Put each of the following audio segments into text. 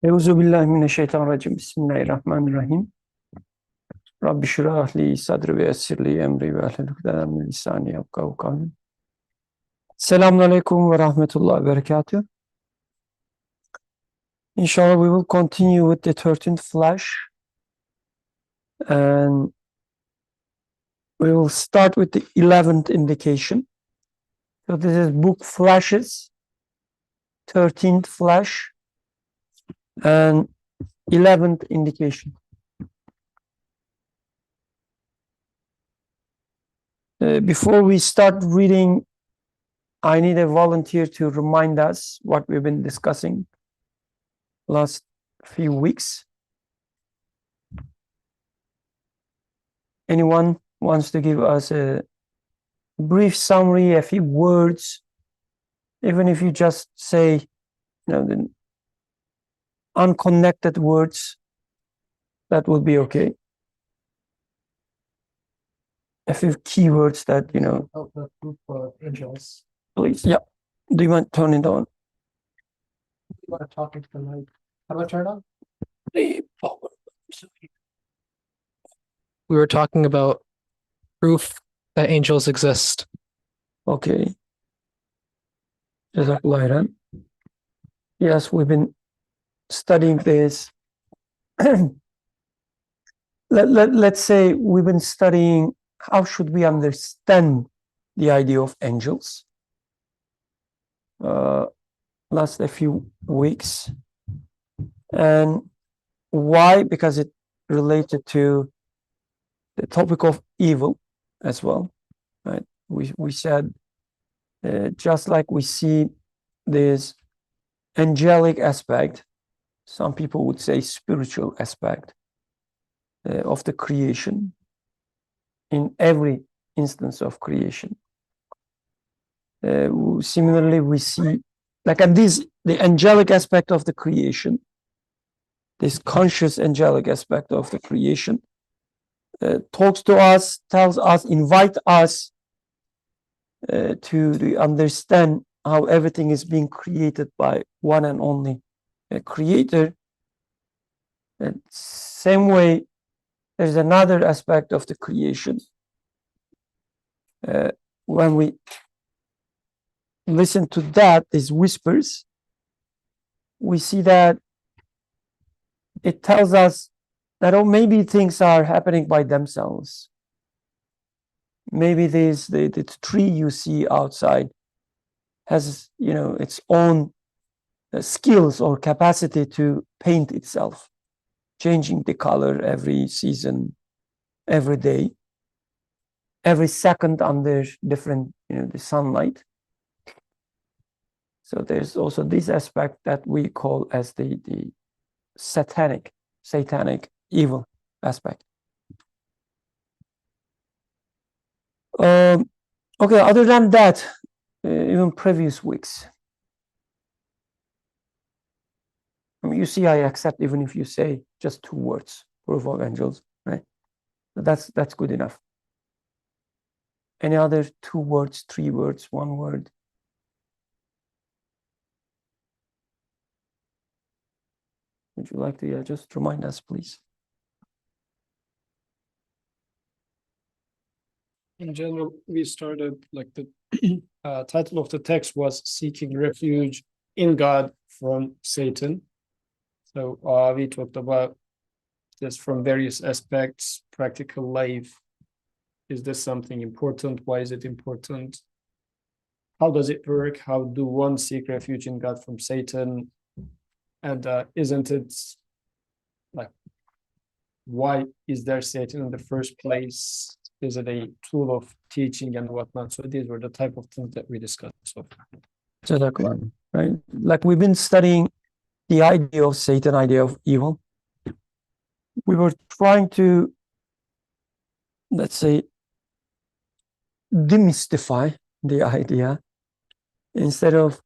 Euzubillahimineşşeytanirracim. Bismillahirrahmanirrahim. Rabbi şirah li sadri ve yessir li emri ve ahlul ukdeden min lisani yefkahu kavli. Selamünaleyküm ve rahmetullahi ve berekatuhu. Inshallah, we will continue with the 13th flash, and we will start with the 11th indication. So this is book flashes, 13th flash, and 11th indication. Before we start reading, I need a volunteer to remind us what we've been discussing last few weeks. Anyone wants to give us a brief summary, a few words, even if you just say, the unconnected words, that would be okay. A few keywords that, Of the group of angels. please. Yeah. Do you want to turn it on? You want to talk into the mic? How about turn on? We were talking about proof that angels exist. Okay. Jazakallah khairan. Yes, we've been studying this. Let's say we've been studying how should we understand the idea of angels. Last a few weeks. And why? Because it related to the topic of evil as well, right? We said just like we see this angelic aspect, some people would say spiritual aspect of the creation in every instance of creation. Similarly, we see the angelic aspect of the creation, this conscious angelic aspect of the creation, talks to us, tells us, invite us to understand how everything is being created by one and only creator. And same way, there's another aspect of the creation. When we listen to that, these whispers, we see that it tells us that, oh, maybe things are happening by themselves. Maybe the tree you see outside has, its own skills or capacity to paint itself, changing the color every season, every day, every second under different, the sunlight. So there's also this aspect that we call as the satanic, evil aspect. Okay, other than that, even previous weeks, you see, I accept even if you say just 2 words, proof of angels, right? That's good enough. Any other 2 words, 3 words, 1 word? Would you like to just remind us, please? In general, we started like the title of the text was Seeking Refuge in God from Satan. So we talked about this from various aspects, practical life. Is this something important? Why is it important? How does it work? How do one seek refuge in God from Satan? And isn't it like, why is there Satan in the first place? Is it a tool of teaching and whatnot? So these were the type of things that we discussed so far. Right? Like we've been studying the idea of Satan, idea of evil. We were trying to, let's say, demystify the idea instead of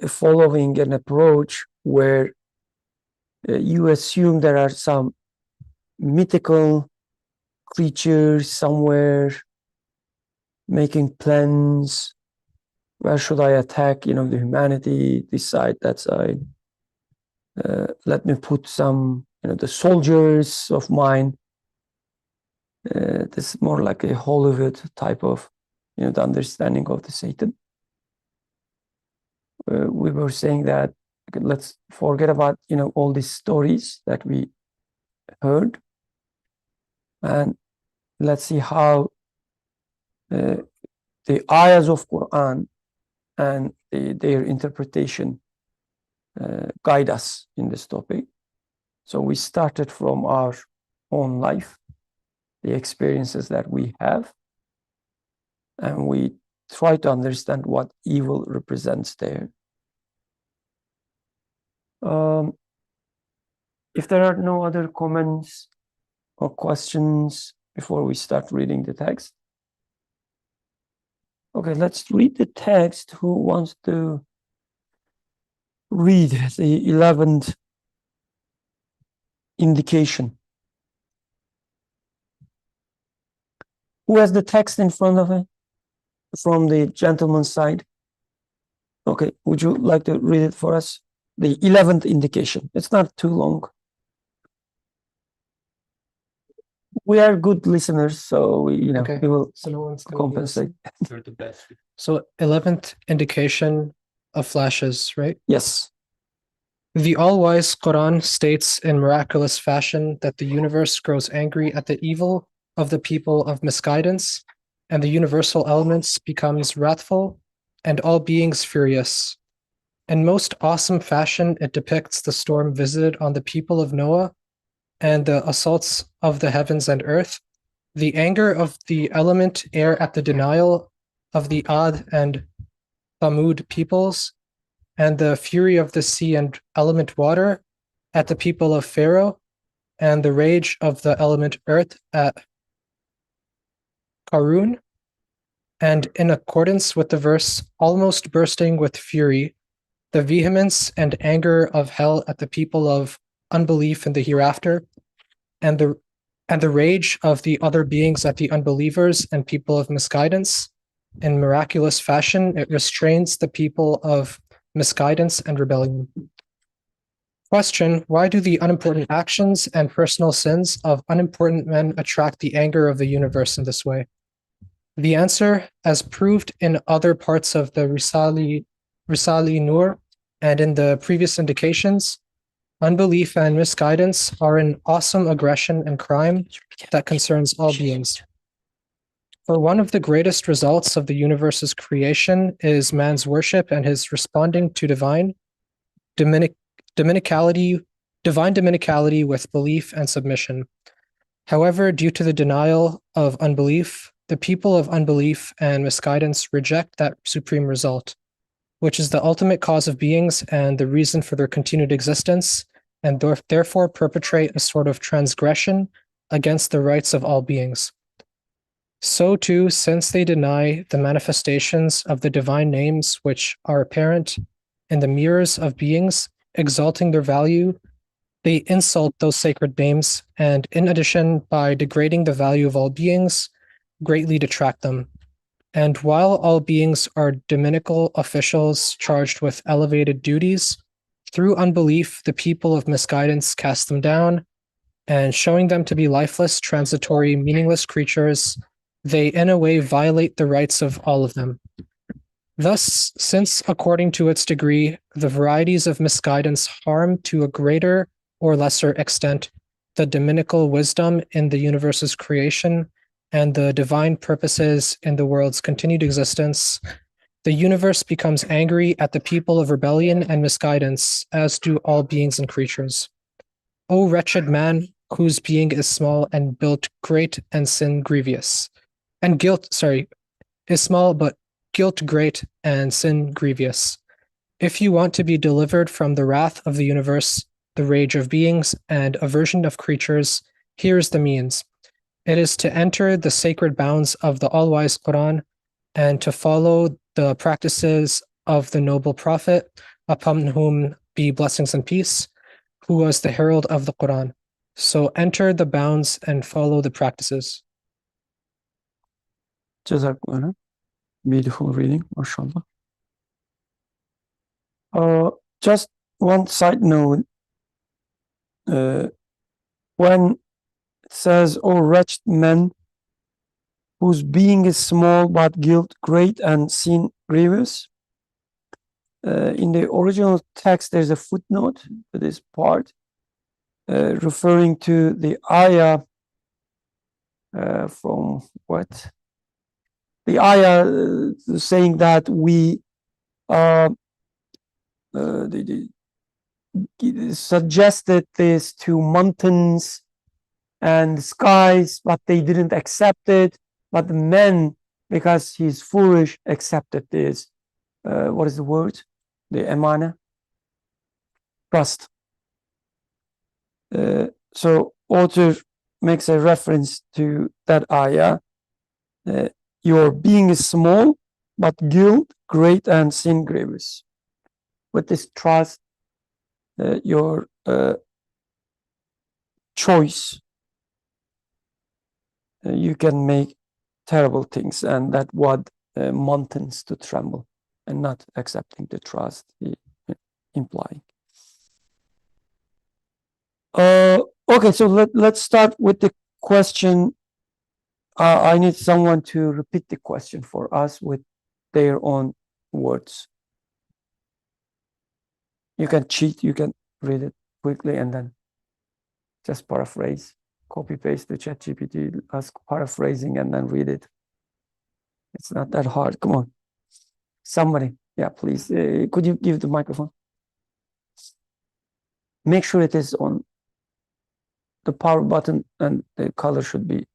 following an approach where you assume there are some mythical creatures somewhere making plans. Where should I attack, the humanity, this side, that side? let me put some, the soldiers of mine. This is more like a Hollywood type of, the understanding of the Satan. We were saying that let's forget about, all these stories that we heard, and let's see how the ayahs of Quran and their interpretation guide us in this topic. So we started from our own life, the experiences that we have, and we try to understand what evil represents there. If there are no other comments or questions before we start reading the text. Okay, let's read the text. Who wants to read the 11th indication? Who has the text in front of him from the gentleman's side? Okay, would you like to read it for us? The 11th indication. It's not too long. We are good listeners, so we will So no one's gonna compensate. You're the best. So 11th indication of flashes, right? Yes. The all-wise Quran states in miraculous fashion that the universe grows angry at the evil of the people of misguidance, and the universal elements becomes wrathful, and all beings furious. In most awesome fashion, it depicts the storm visited on the people of Noah and the assaults of the heavens and earth, the anger of the element air at the denial of the Ad and Thamud peoples, and the fury of the sea and element water at the people of Pharaoh, and the rage of the element earth at Qarun. And in accordance with the verse, almost bursting with fury, the vehemence and anger of hell at the people of unbelief in the hereafter, and the rage of the other beings at the unbelievers and people of misguidance. In miraculous fashion, it restrains the people of misguidance and rebellion. Question: why do the unimportant actions and personal sins of unimportant men attract the anger of the universe in this way? The answer, as proved in other parts of the Risali Nur and in the previous indications, unbelief and misguidance are an awesome aggression and crime that concerns all beings. For one of the greatest results of the universe's creation is man's worship and his responding to divine dominicality with belief and submission. However, due to the denial of unbelief, the people of unbelief and misguidance reject that supreme result, which is the ultimate cause of beings and the reason for their continued existence, and therefore perpetrate a sort of transgression against the rights of all beings. So too, since they deny the manifestations of the divine names which are apparent in the mirrors of beings, exalting their value, they insult those sacred names, and in addition, by degrading the value of all beings, greatly detract them. And while all beings are dominical officials charged with elevated duties, through unbelief, the people of misguidance cast them down, and showing them to be lifeless, transitory, meaningless creatures, they in a way violate the rights of all of them. Thus, since according to its degree, the varieties of misguidance harm to a greater or lesser extent the dominical wisdom in the universe's creation and the divine purposes in the world's continued existence, the universe becomes angry at the people of rebellion and misguidance, as do all beings and creatures. O wretched man, whose being is small and built great and sin grievous. And is small, but guilt great and sin grievous. If you want to be delivered from the wrath of the universe, the rage of beings, and aversion of creatures, here is the means. It is to enter the sacred bounds of the all-wise Quran and to follow the practices of the noble Prophet, upon whom be blessings and peace, who was the herald of the Quran. So enter the bounds and follow the practices. Jazakallah. Beautiful reading, mashallah. Just one side note, when it says, "O wretched men, whose being is small but guilt great and sin grievous." In the original text, there's a footnote to this part, referring to the ayah from what? The ayah saying that we suggested this to mountains and skies, but they didn't accept it. But the men, because he's foolish, accepted this. What is the word? The amana? Trust. So author makes a reference to that ayah. Your being is small, but guilt great and sin grievous. With this trust, your choice, you can make terrible things, and that what mountains to tremble, and not accepting the trust implying. Okay, so let's start with the question. I need someone to repeat the question for us with their own words. You can cheat, you can read it quickly and then just paraphrase, copy paste the ChatGPT, ask paraphrasing and then read it. It's not that hard. Come on. Somebody, yeah, please. Could you give the microphone? Make sure it is on the power button and the color should be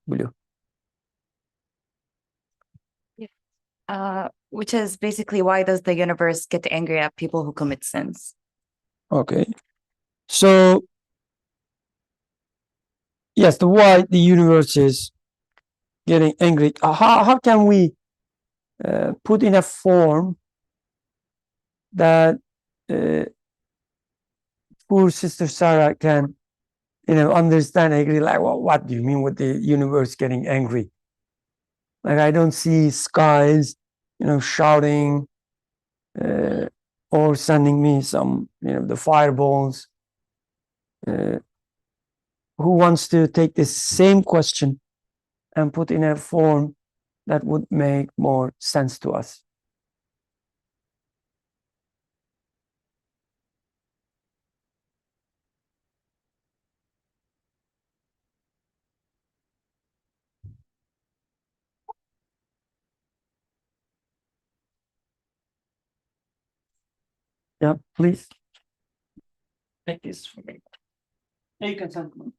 blue. Which is basically, why does the universe get angry at people who commit sins? Okay. So, yes, the why the universe is getting angry. How can we put in a form that poor Sister Sarah can, understand, agree, like, well, what do you mean with the universe getting angry? Like, I don't see skies, shouting or sending me some, the fireballs. Who wants to take this same question and put in a form that would make more sense to us? Yeah, please. Take this for me. You can send me.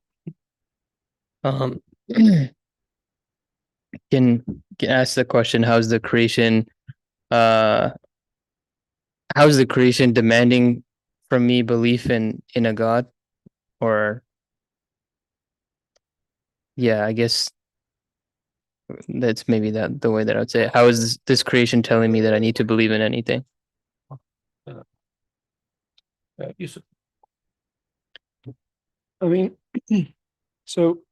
Can ask the question, how's the creation demanding from me belief in a God? Or yeah, I guess that's maybe the way that I would say it. How is this creation telling me that I need to believe in anything? Yusuf. I mean, so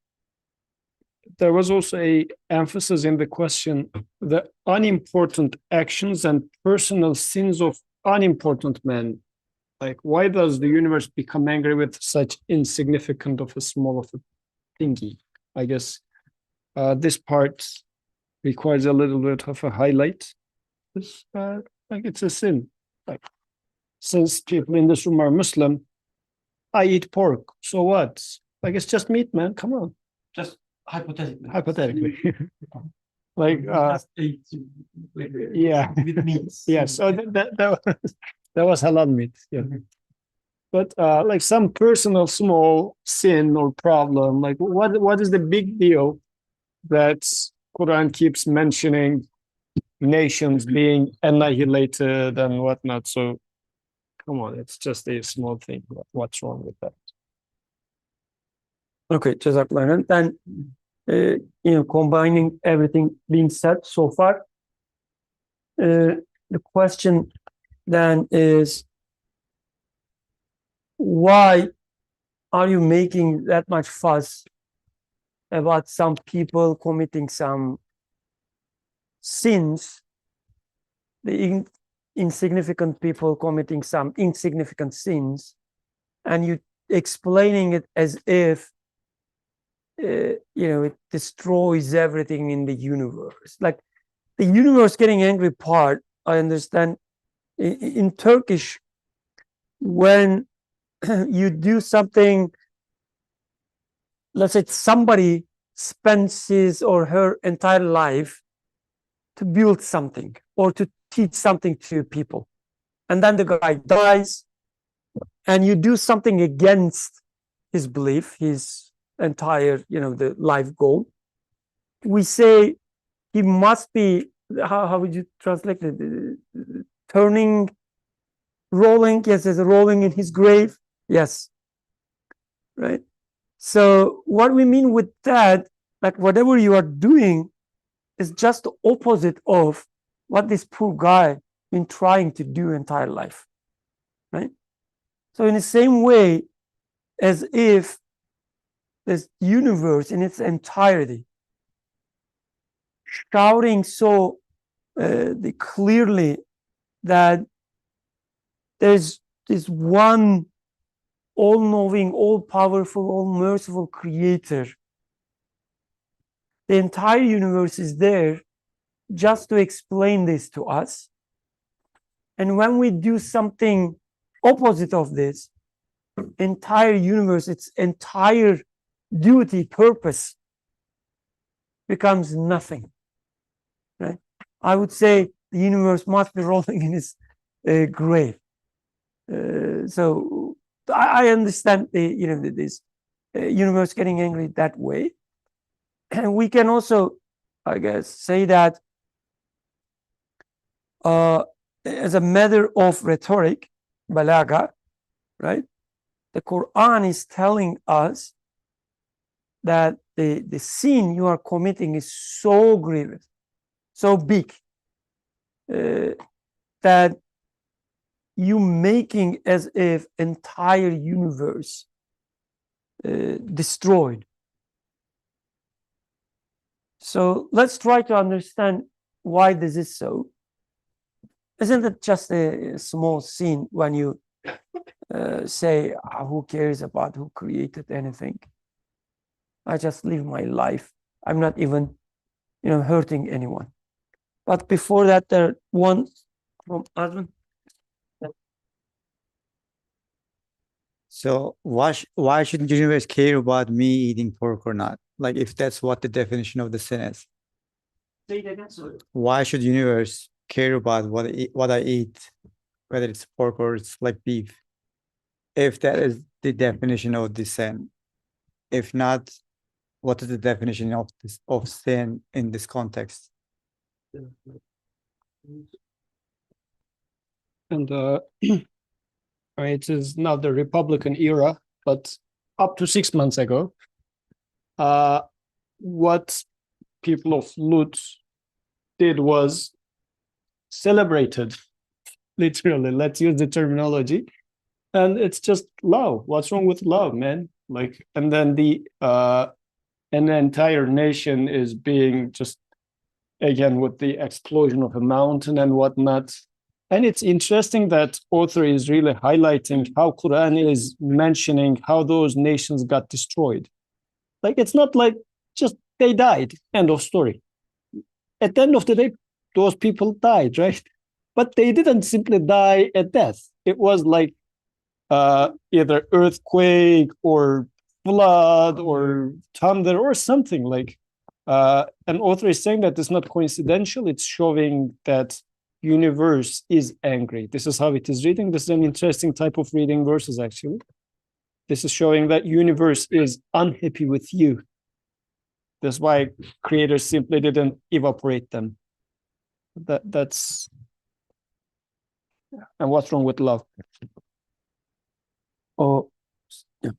there was also a emphasis in the question, the unimportant actions and personal sins of unimportant men. Like, why does the universe become angry with such insignificant of a small of a thingy? I guess this part requires a little bit of a highlight. It's, like, it's a sin. Like, since people in this room are Muslim, I eat pork. So what? Like, it's just meat, man. Come on. Just hypothetically. Hypothetically. Like, yeah. With meat. Yeah, so that was halal meat. Yeah. But like some personal small sin or problem, like what is the big deal that Quran keeps mentioning nations being annihilated and whatnot? So come on, it's just a small thing. What's wrong with that? Okay, Jazakallah. And then, combining everything being said so far, the question then is, why are you making that much fuss about some people committing some sins, the insignificant people committing some insignificant sins, and you explaining it as if it destroys everything in the universe. Like the universe getting angry part, I understand in Turkish, when you do something, let's say somebody spends his or her entire life to build something or to teach something to people, and then the guy dies, and you do something against his belief, his entire, the life goal. We say he must be, how would you translate it? Turning, rolling, yes, there's a rolling in his grave. Yes. Right. So what we mean with that, like whatever you are doing is just the opposite of what this poor guy been trying to do entire life. Right. So in the same way, as if this universe in its entirety shouting so clearly that there's this one all-knowing, all-powerful, all-merciful creator. The entire universe is there just to explain this to us. And when we do something opposite of this, entire universe, its entire duty, purpose becomes nothing. Right? I would say the universe must be rolling in its grave. So I understand this universe getting angry that way, and we can also, I guess, say that as a matter of rhetoric, balaga, right? The Quran is telling us that the sin you are committing is so grievous, so big, that you making as if entire universe destroyed. So let's try to understand why this is so. Isn't it just a small sin when you say, who cares about who created anything? I just live my life. I'm not even, hurting anyone. But before that, there one from Advin. So why should the universe care about me eating pork or not? Like if that's what the definition of the sin is. Why should the universe care about what I eat, whether it's pork or it's like beef? If that is the definition of the sin. If not, what is the definition of sin in this context? And it is not the Republican era, but up to 6 months ago, what people of Lut did was celebrated, literally, let's use the terminology. And it's just love. What's wrong with love, man? Like, and then an entire nation is being just, again, with the explosion of a mountain and whatnot. And it's interesting that author is really highlighting how Quran is mentioning how those nations got destroyed. Like, it's not like just they died, end of story. At the end of the day, those people died, right? But they didn't simply die at death. It was like either earthquake or flood or thunder or something. Like an author is saying that it's not coincidental. It's showing that universe is angry. This is how it is reading. This is an interesting type of reading verses, actually. This is showing that universe is unhappy with you. That's why creators simply didn't evaporate them. That's and what's wrong with love? Oh, yeah.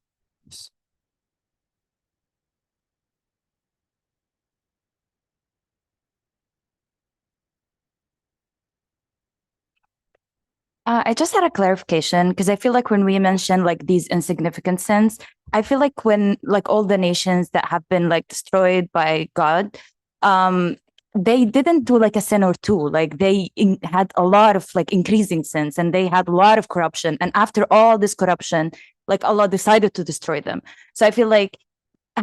I just had a clarification because I feel like when we mention like these insignificant sins, I feel like when like all the nations that have been like destroyed by God, they didn't do like a sin or two. Like they had a lot of like increasing sins, and they had a lot of corruption. And after all this corruption, like Allah decided to destroy them. So I feel like,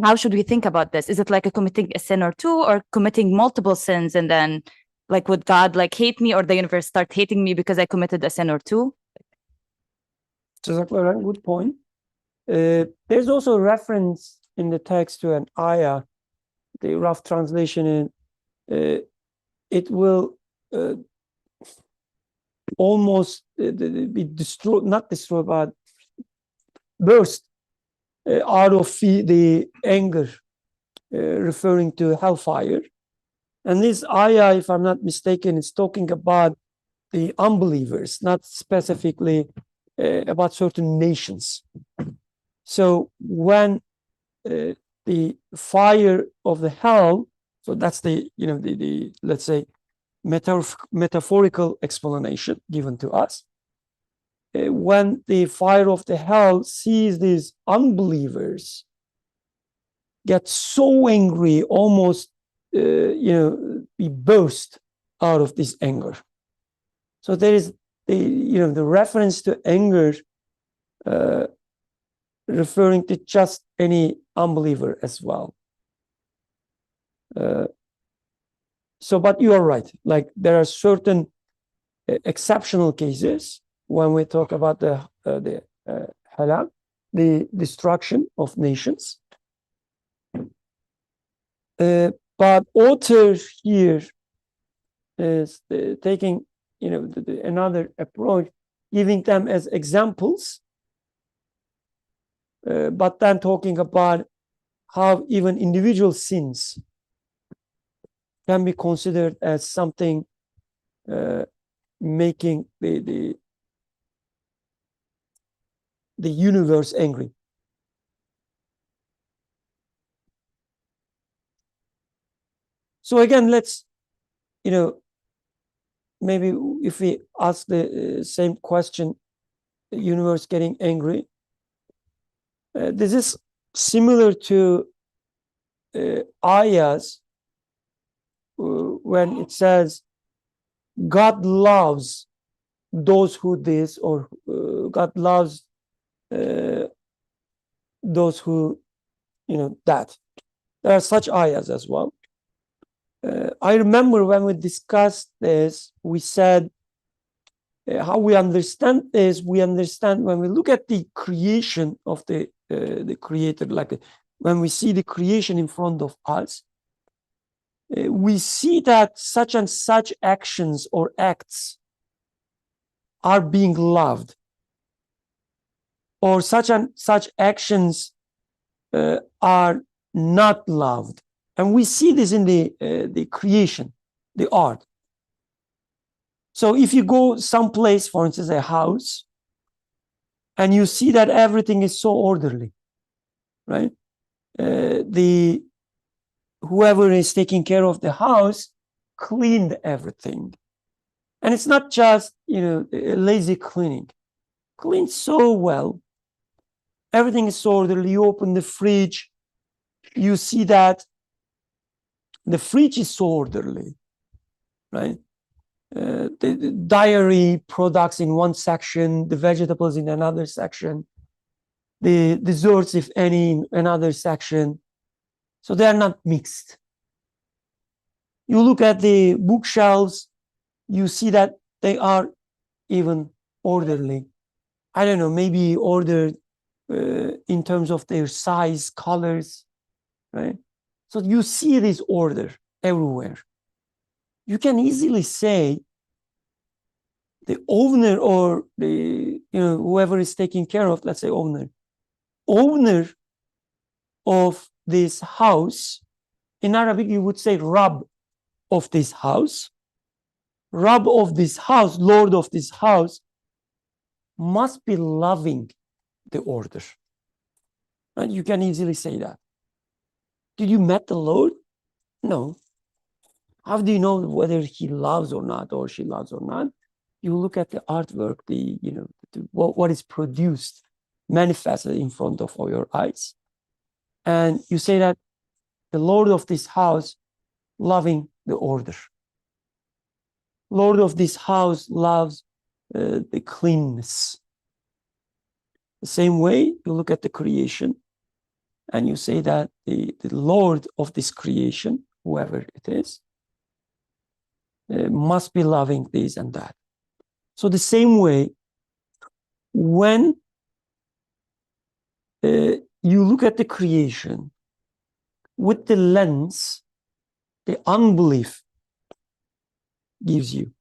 how should we think about this? Is it like a committing a sin or two, or committing multiple sins, and then like would God like hate me, or the universe start hating me because I committed a sin or two? Jazakallah, good point. There's also a reference in the text to an ayah, the rough translation, and it will almost be destroyed, not destroyed, but burst out of the anger, referring to hellfire. And this ayah, if I'm not mistaken, is talking about the unbelievers, not specifically about certain nations. So when the fire of the hell, so that's the, the let's say, metaphorical explanation given to us. When the fire of the hell sees these unbelievers get so angry, almost, be burst out of this anger. So there is the reference to anger, referring to just any unbeliever as well. So, but you are right. Like there are certain exceptional cases when we talk about the halal, the destruction of nations. But author here is taking, another approach, giving them as examples, but then talking about how even individual sins can be considered as something making the universe angry. So again, let's, maybe if we ask the same question, the universe getting angry, this is similar to ayahs when it says God loves those who this, or God loves those who, that. There are such ayahs as well. I remember when we discussed this, we said how we understand this. We understand when we look at the creation of the creator, like when we see the creation in front of us, we see that such and such actions or acts are being loved, or such and such actions are not loved. And we see this in the creation, the art. So if you go someplace, for instance, a house, and you see that everything is so orderly, right? Whoever is taking care of the house cleaned everything. And it's not just, lazy cleaning. Cleaned so well. Everything is so orderly. You open the fridge, you see that the fridge is so orderly, right? The dairy products in one section, the vegetables in another section, the desserts, if any, in another section. So they are not mixed. You look at the bookshelves, you see that they are even orderly. I don't know, maybe ordered in terms of their size, colors, right? So you see this order everywhere. You can easily say the owner, or the, whoever is taking care of, let's say owner of this house, in Arabic you would say Rab of this house. Rab of this house, Lord of this house, must be loving the order. And you can easily say that. Did you met the Lord? No. How do you know whether he loves or not, or she loves or not? You look at the artwork, what is produced, manifested in front of all your eyes. And you say that the Lord of this house loving the order. Lord of this house loves the cleanness. The same way you look at the creation and you say that the Lord of this creation, whoever it is, must be loving this and that. So the same way, when you look at the creation with the lens the unbelief gives you.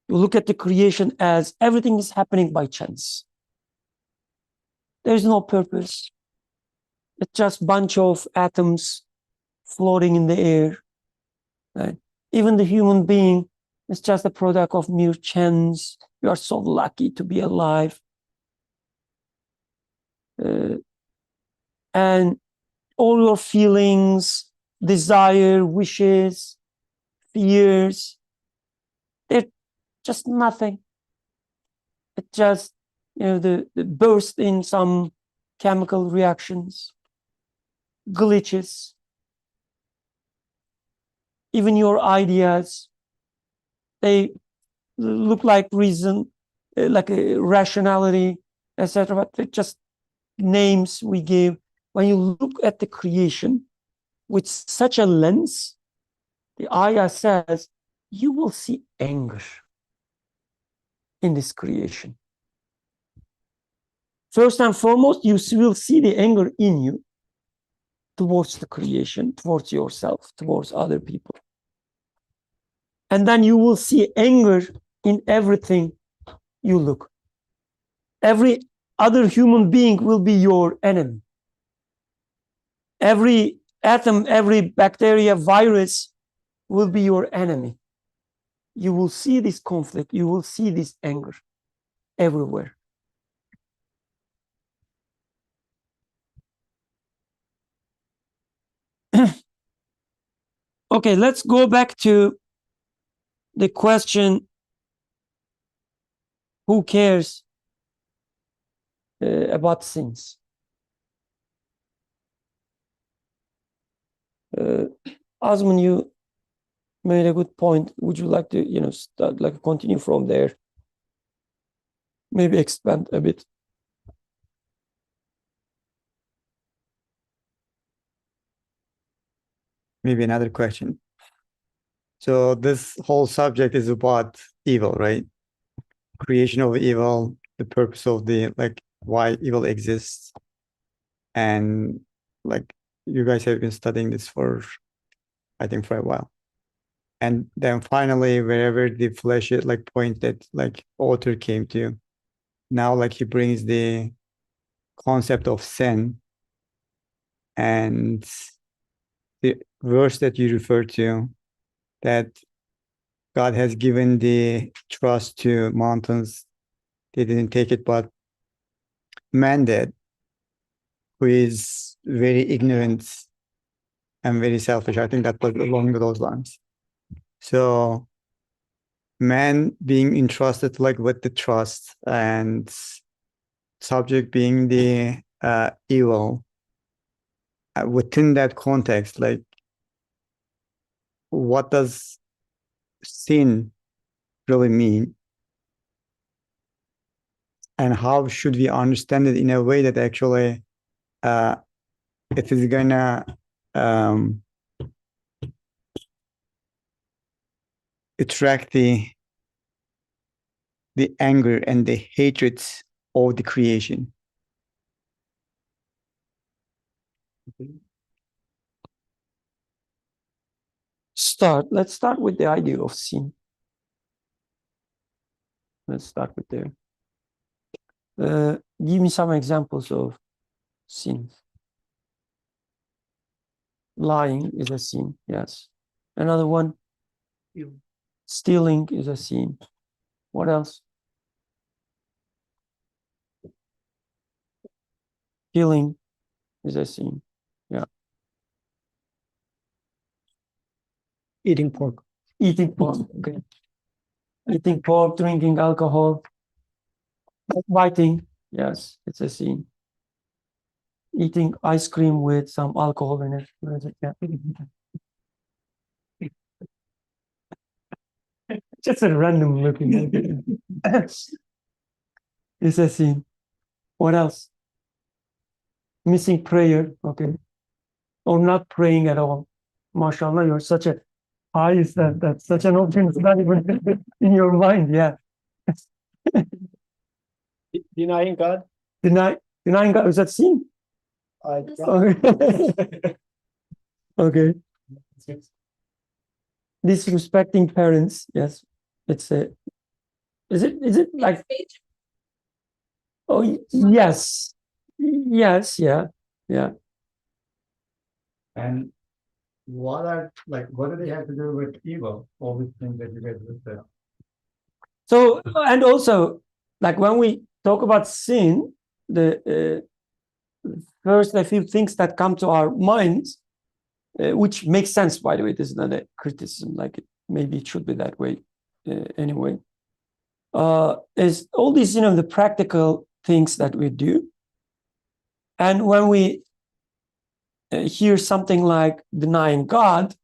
You look at the creation as everything is happening by chance. There's no purpose. It's just a bunch of atoms floating in the air. Right? Even the human being is just a product of mere chance. You are so lucky to be alive. And all your feelings, desire, wishes, fears, they're just nothing. It just, the burst in some chemical reactions, glitches. Even your ideas, they look like reason, like a rationality, etc. But they're just names we give. When you look at the creation with such a lens, the ayah says, you will see anger in this creation. First and foremost, you will see the anger in you towards the creation, towards yourself, towards other people. And then you will see anger in everything you look. Every other human being will be your enemy. Every atom, every bacteria, virus will be your enemy. You will see this conflict, you will see this anger everywhere. Okay, let's go back to the question, who cares about sins? Osman, you made a good point. Would you like to, start, continue from there? Maybe expand a bit. Maybe another question. So this whole subject is about evil, right? Creation of evil, the purpose of why evil exists. And you guys have been studying this for, I think, for a while. And then finally, wherever the flesh point that author came to, now he brings the concept of sin, and the verse that you refer to, that God has given the trust to mountains. They didn't take it, but man did, who is very ignorant and very selfish. I think that was along those lines. So man being entrusted with the trust, and subject being the evil, within that context, what does sin really mean? And how should we understand it in a way that actually it is gonna attract the anger and the hatred of the creation? Let's start with the idea of sin. Let's start with there. Give me some examples of sin. Lying is a sin, yes. Another one, stealing is a sin. What else? Killing is a sin. Yeah. Eating pork. Eating pork, okay. Eating pork, drinking alcohol, biting, yes, it's a sin. Eating ice cream with some alcohol in it. Yeah. Just a random looking. It's a sin. What else? Missing prayer, okay. Or not praying at all. MashaAllah, you're such a high, that's such an option. It's not even in your mind, yeah. Denying God. Denying God, is that sin? Okay. Okay. Disrespecting parents, yes. It's a, is it like, oh, yes. Yes, yeah, yeah. And what do they have to do with evil? All these things that you guys listed. So, and also, like when we talk about sin, the first a few things that come to our minds, which makes sense, by the way, this is not a criticism, like maybe it should be that way anyway, is all these, the practical things that we do. And when we hear something like denying God,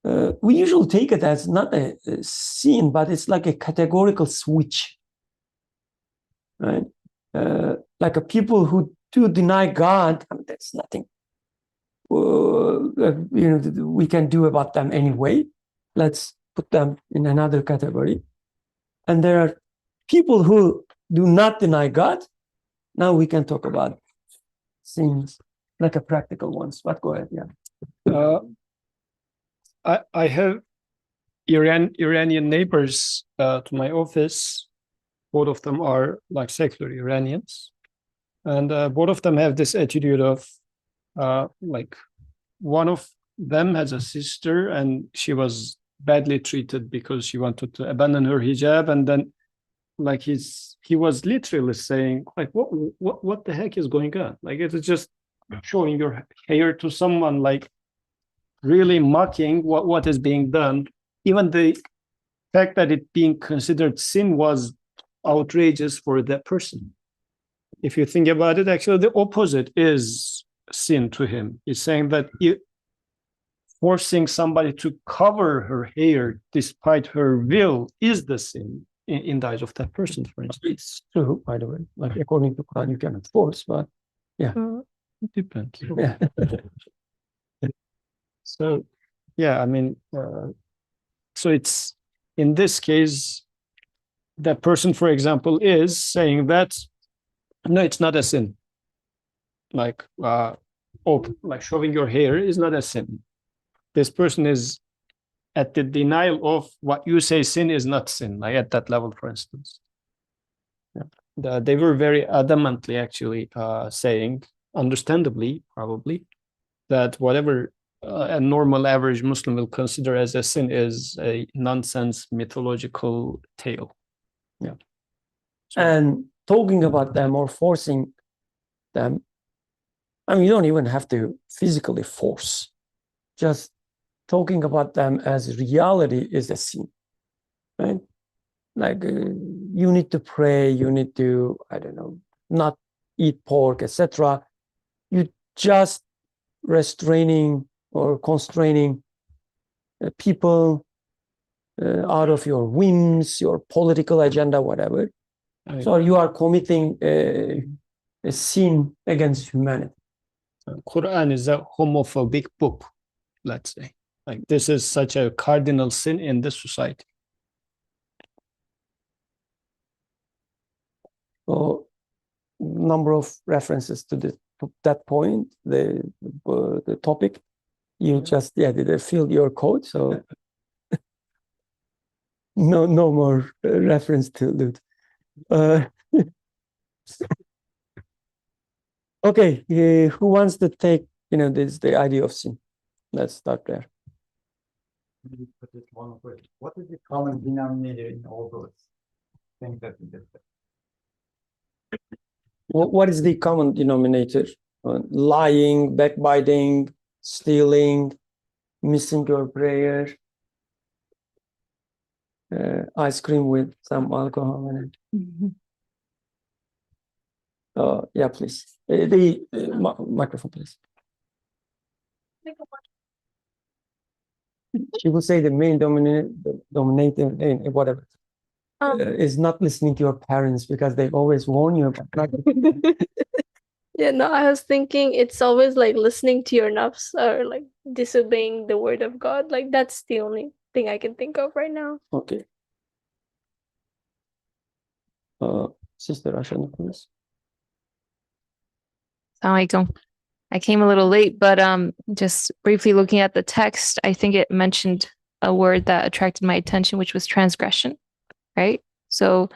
we usually take it as not a sin, but it's like a categorical switch, right? Like a people who do deny God, I mean, there's nothing we can do about them anyway. Let's put them in another category. And there are people who do not deny God. Now we can talk about sins, like a practical ones. But go ahead, yeah. I have Iranian neighbors to my office. Both of them are like secular Iranians, and both of them have this attitude of like one of them has a sister and she was badly treated because she wanted to abandon her hijab, and then like he was literally saying like what the heck is going on? Like it is just showing your hair to someone, like really mocking what is being done. Even the fact that it being considered sin was outrageous for that person. If you think about it, actually the opposite is sin to him. He's saying that forcing somebody to cover her hair despite her will is the sin in the eyes of that person, for instance. It's true, by the way. Like according to Quran, you cannot force, but It depends. yeah. So, yeah, I mean, so it's in this case, that person, for example, is saying that no, it's not a sin. Like, like shoving your hair is not a sin. This person is at the denial of what you say sin is not sin, like at that level, for instance. Yeah. They were very adamantly actually saying, understandably, probably, that whatever a normal average Muslim will consider as a sin is a nonsense mythological tale. Yeah. And talking about them or forcing them, I mean, you don't even have to physically force. Just talking about them as reality is a sin, right? Like you need to pray, you need to, I don't know, not eat pork, etc. You just restraining or constraining people out of your whims, your political agenda, whatever. So you are committing a sin against humanity. Quran is a homophobic book, let's say. Like this is such a cardinal sin in this society. So number of references to that point, the topic. You just did I fill your code, so no more reference to Lut. Okay, who wants to take this the idea of sin? Let's start there. What is the common denominator in all those things that we did? What is the common denominator? Lying, backbiting, stealing, missing your prayer, ice cream with some alcohol in it. Yeah, please. The microphone, please. She will say the main dominator, whatever. is not listening to your parents because they always warn you about Yeah, no, I was thinking it's always like listening to your nafs or like disobeying the word of God. Like that's the only thing I can think of right now. Okay. Sister Ashana, please. Assalamualaikum. I came a little late, but just briefly looking at the text, I think it mentioned a word that attracted my attention, which was transgression, right? So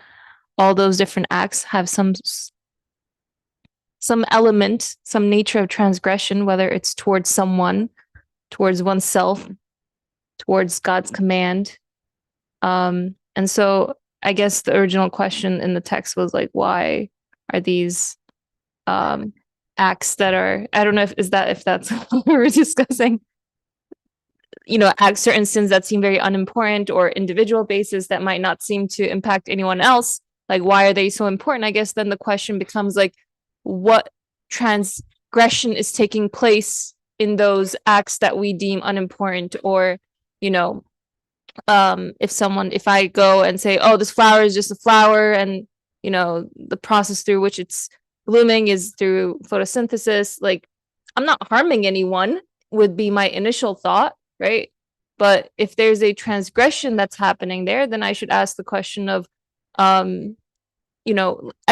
all those different acts have some element, some nature of transgression, whether it's towards someone, towards oneself, towards God's command. And so I guess the original question in the text was like, why are these acts that are, I don't know if that's what we were discussing, acts or instances that seem very unimportant or individual basis that might not seem to impact anyone else. Like, why are they so important? I guess then the question becomes like, what transgression is taking place in those acts that we deem unimportant? Or, if I go and say, oh, this flower is just a flower, and, the process through which it's blooming is through photosynthesis, like, I'm not harming anyone would be my initial thought, right? But if there's a transgression that's happening there, then I should ask the question of, I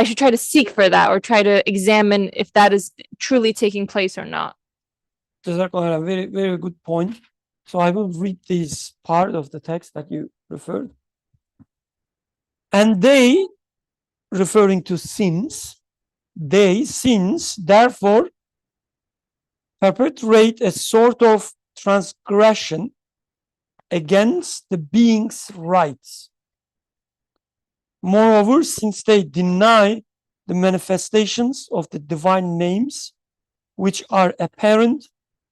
should try to seek for that or try to examine if that is truly taking place or not. Jazakallah, a very, very good point. So I will read this part of the text that you referred. And they, referring to sins, therefore, perpetrate a sort of transgression against the being's rights. Moreover, since they deny the manifestations of the divine names, which are apparent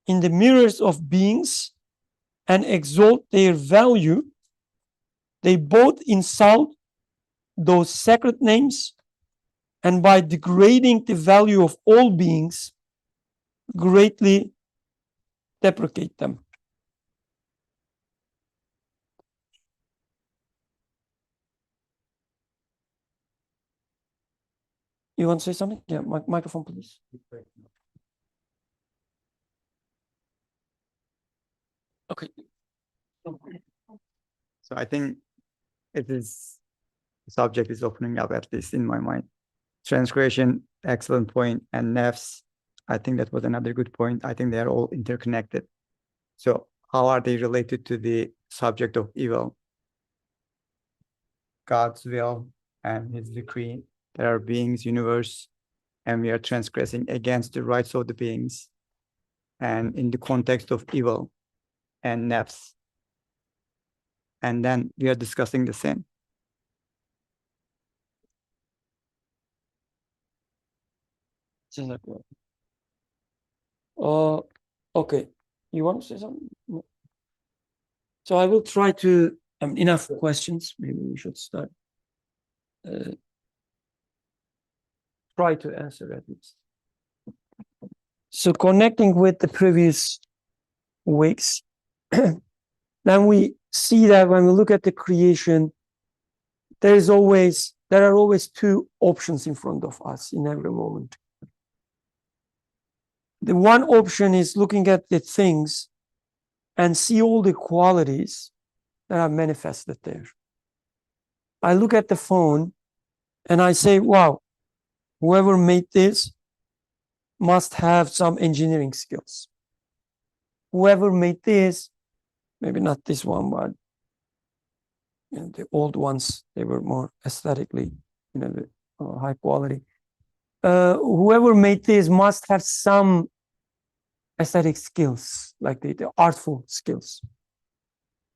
in the mirrors of beings, and exalt their value, they both insult those sacred names, and by degrading the value of all beings, greatly deprecate them. You want to say something? Yeah, microphone, please. Okay. So I think the subject is opening up, at least in my mind. Transgression, excellent point, and nafs, I think that was another good point. I think they are all interconnected. So how are they related to the subject of evil? God's will and his decree. There are beings, universe, and we are transgressing against the rights of the beings. And in the context of evil and nafs. And then we are discussing the sin. Okay. You want to say something? No. So I will try to, enough questions. Maybe we should start. Try to answer at least. So connecting with the previous weeks, then we see that when we look at the creation, there are always two options in front of us in every moment. The one option is looking at the things and see all the qualities that are manifested there. I look at the phone and I say, wow, whoever made this must have some engineering skills. Whoever made this, maybe not this one, but the old ones, they were more aesthetically, high quality. Whoever made this must have some aesthetic skills, like the artful skills.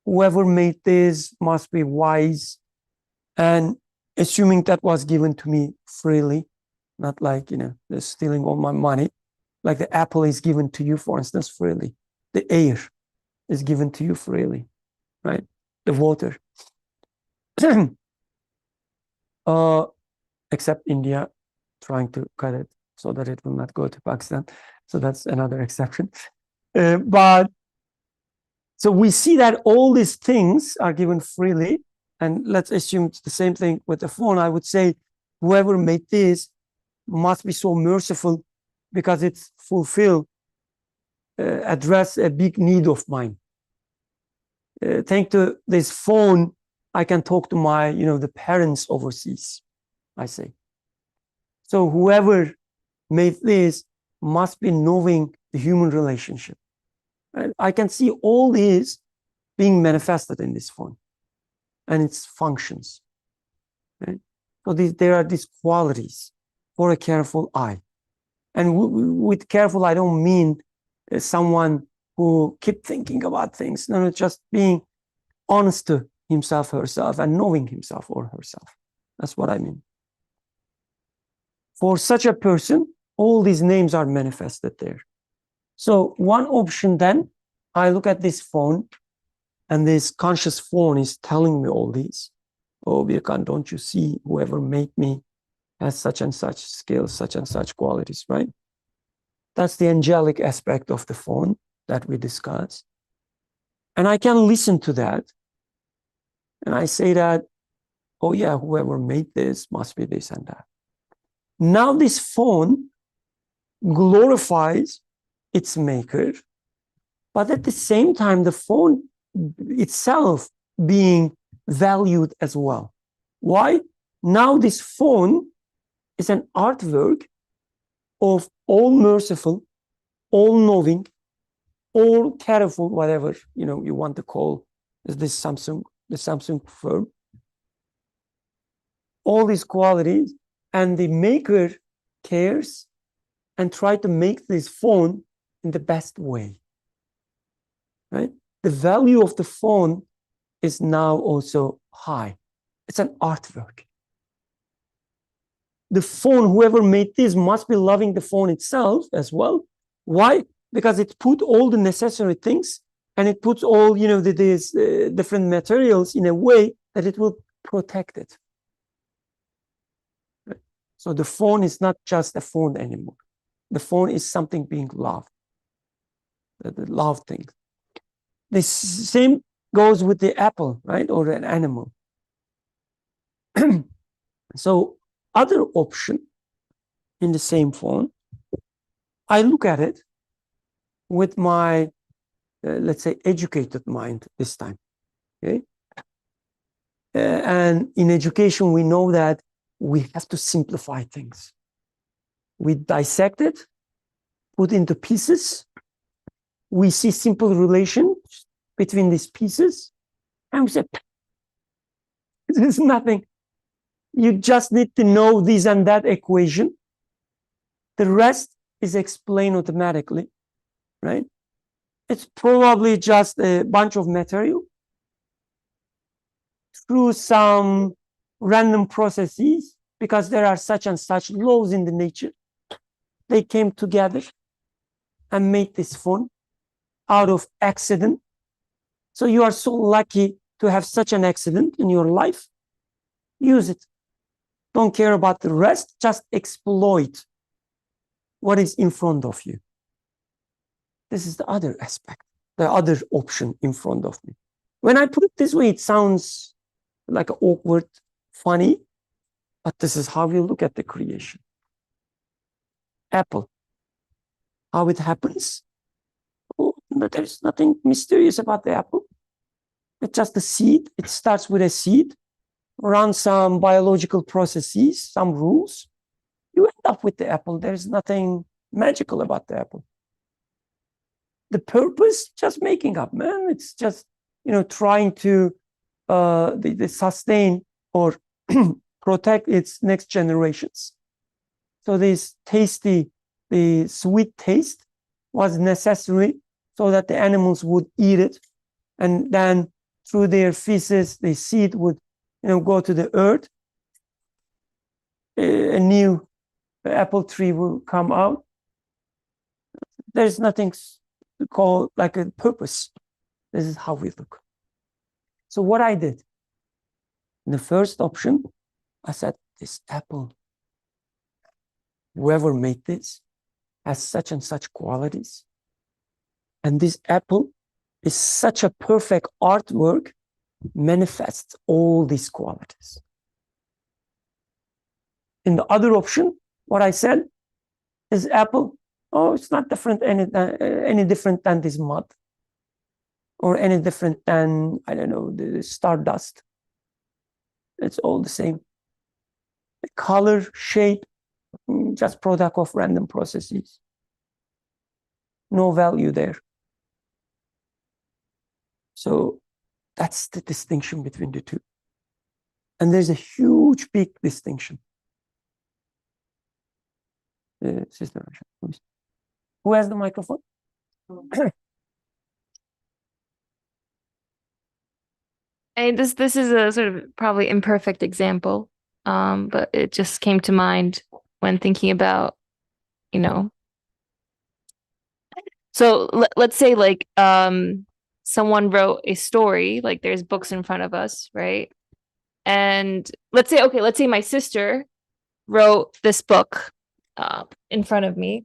Whoever made this must be wise, and assuming that was given to me freely, not like, they're stealing all my money. Like the apple is given to you, for instance, freely. The air is given to you freely, right? The water. Except India trying to cut it so that it will not go to Pakistan. So that's another exception. But so we see that all these things are given freely, and let's assume it's the same thing with the phone, I would say whoever made this must be so merciful because it's address a big need of mine. Thanks to this phone, I can talk to my, the parents overseas, I say. So whoever made this must be knowing the human relationship. And I can see all these being manifested in this phone and its functions. Right? So there are these qualities for a careful eye. And with careful, I don't mean someone who keep thinking about things. No, just being honest to himself, herself, and knowing himself or herself. That's what I mean. For such a person, all these names are manifested there. So one option then, I look at this phone, and this conscious phone is telling me all these. Oh, Birkan, don't you see whoever made me has such and such skills, such and such qualities, right? That's the angelic aspect of the phone that we discussed. And I can listen to that. And I say that, oh yeah, whoever made this must be this and that. Now this phone glorifies its maker, but at the same time, the phone itself being valued as well. Why? Now this phone is an artwork of all merciful, all knowing, all careful, whatever you want to call this the Samsung firm. All these qualities, and the maker cares and try to make this phone in the best way. Right? The value of the phone is now also high. It's an artwork. The phone, whoever made this, must be loving the phone itself as well. Why? Because it put all the necessary things, and it puts all these different materials in a way that it will protect it. Right? So the phone is not just a phone anymore. The phone is something being loved. The love thing. The same goes with the apple, right? Or an animal. So other option in the same phone, I look at it with my, let's say, educated mind this time. Okay. And in education, we know that we have to simplify things. We dissect it, put into pieces. We see simple relations between these pieces, and we say, there's nothing. You just need to know this and that equation. The rest is explained automatically, right? It's probably just a bunch of material through some random processes, because there are such and such laws in the nature. They came together and made this phone out of accident. So you are so lucky to have such an accident in your life. Use it. Don't care about the rest. Just exploit what is in front of you. This is the other aspect, the other option in front of me. When I put it this way, it sounds like awkward, funny, but this is how we look at the creation. Apple. How it happens? Oh, there's nothing mysterious about the apple. It's just a seed. It starts with a seed, runs some biological processes, some rules. You end up with the apple. There's nothing magical about the apple. The purpose, just making up, man. It's just, trying to sustain or protect its next generations. So this the sweet taste was necessary so that the animals would eat it. And then through their feces, the seed would, go to the earth. A new apple tree will come out. There's nothing to call like a purpose. This is how we look. So what I did, in the first option, I said, this apple, whoever made this, has such and such qualities. And this apple is such a perfect artwork manifests all these qualities. In the other option, what I said is apple. Oh, it's not different any different than this mud, or any different than, I don't know, the stardust. It's all the same. The color, shape, just product of random processes. No value there. So that's the distinction between the two. And there's a huge, big distinction. Sister, who has the microphone? And this is a sort of probably imperfect example, but it just came to mind when thinking about, you know. So let's say like someone wrote a story, like there's books in front of us, right? And let's say my sister wrote this book in front of me.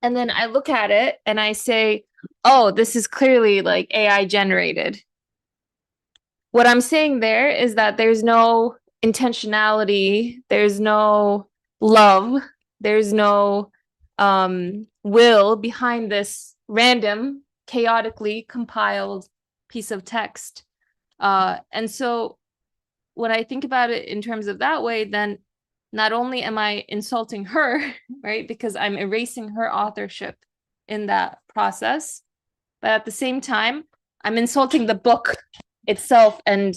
And then I look at it and I say, oh, this is clearly like AI generated. What I'm saying there is that there's no intentionality, there's no love, there's no will behind this random, chaotically compiled piece of text. And so when I think about it in terms of that way, then not only am I insulting her, right, because I'm erasing her authorship in that process, but at the same time, I'm insulting the book itself and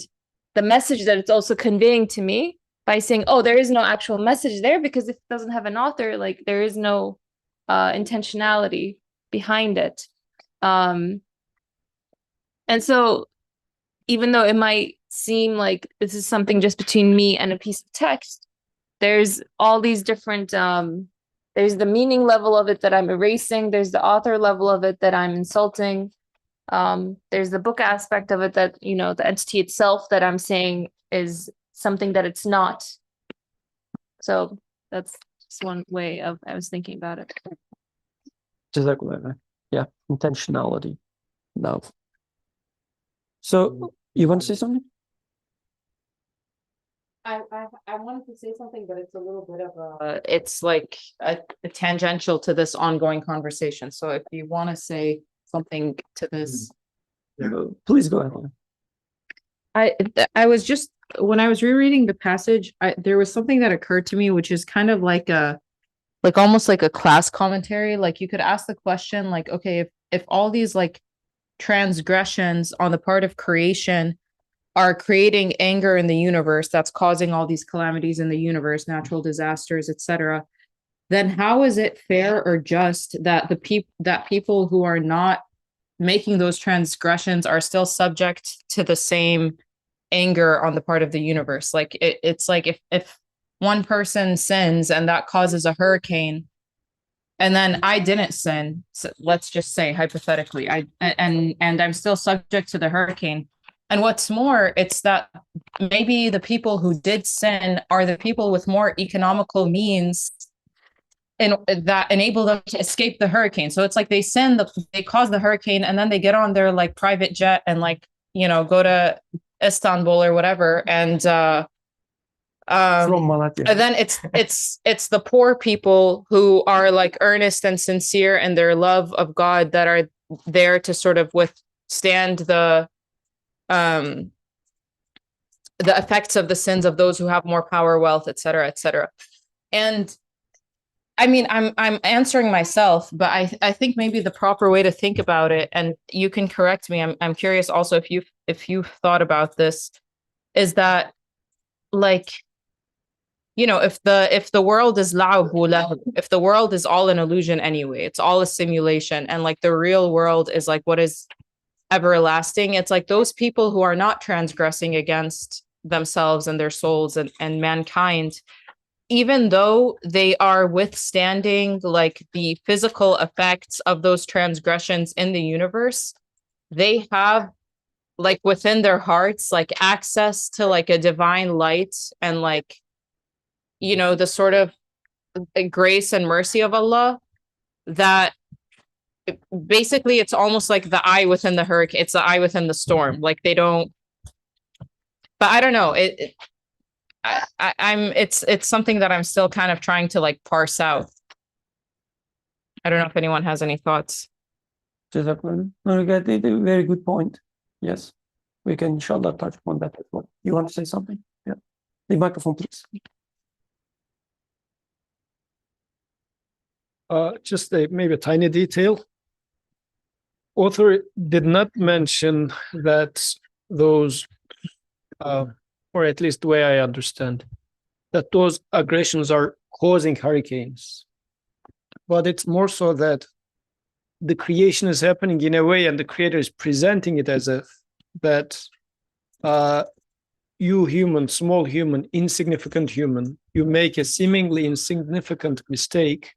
the message that it's also conveying to me by saying, oh, there is no actual message there, because if it doesn't have an author, like there is no intentionality behind it. And so even though it might seem like this is something just between me and a piece of text, there's all these different, there's the meaning level of it that I'm erasing, there's the author level of it that I'm insulting, there's the book aspect of it that, you know, the entity itself that I'm saying is something that it's not. So that's just one way of I was thinking about it. Yeah, intentionality, love. So you want to say something? I wanted to say something, but it's a little bit of it's like a tangential to this ongoing conversation. So if you want to say something to this. Please go ahead. I was just, when I was rereading the passage, there was something that occurred to me, which is kind of like almost like a class commentary. Like you could ask the question, like, okay, if all these like transgressions on the part of creation are creating anger in the universe that's causing all these calamities in the universe, natural disasters, etc., then how is it fair or just that people who are not making those transgressions are still subject to the same anger on the part of the universe? Like it's like if one person sins and that causes a hurricane, and then I didn't sin, so let's just say hypothetically, and I'm still subject to the hurricane. And what's more, it's that maybe the people who did sin are the people with more economical means and that enable them to escape the hurricane. So it's like they they cause the hurricane, and then they get on their like private jet and like, you know, go to Istanbul or whatever. And From Malatya. and then it's the poor people who are like earnest and sincere in their love of God that are there to sort of withstand the effects of the sins of those who have more power, wealth, etc., etc. And I mean, I'm answering myself, but I think maybe the proper way to think about it, and you can correct me, I'm curious also if you've thought about this, is that, like, you know, if the world is la'ub wa lahw, if the world is all an illusion anyway, it's all a simulation, and like the real world is like what is everlasting, it's like those people who are not transgressing against themselves and their souls and mankind, even though they are withstanding like the physical effects of those transgressions in the universe, they have like within their hearts like access to like a divine light and like, you know, the sort of grace and mercy of Allah that basically it's almost like the eye within the hurricane, it's the eye within the storm. Like they don't but I don't know. It's something that I'm still kind of trying to like parse out. I don't know if anyone has any thoughts. No, you get it, a very good point. Yes, we can inshallah touch upon that as well. You want to say something? Yeah. The microphone, please. Just maybe a tiny detail. Author did not mention that those, or at least the way I understand, that those aggressions are causing hurricanes. But it's more so that the creation is happening in a way, and the creator is presenting it as if that you human, small human, insignificant human, you make a seemingly insignificant mistake,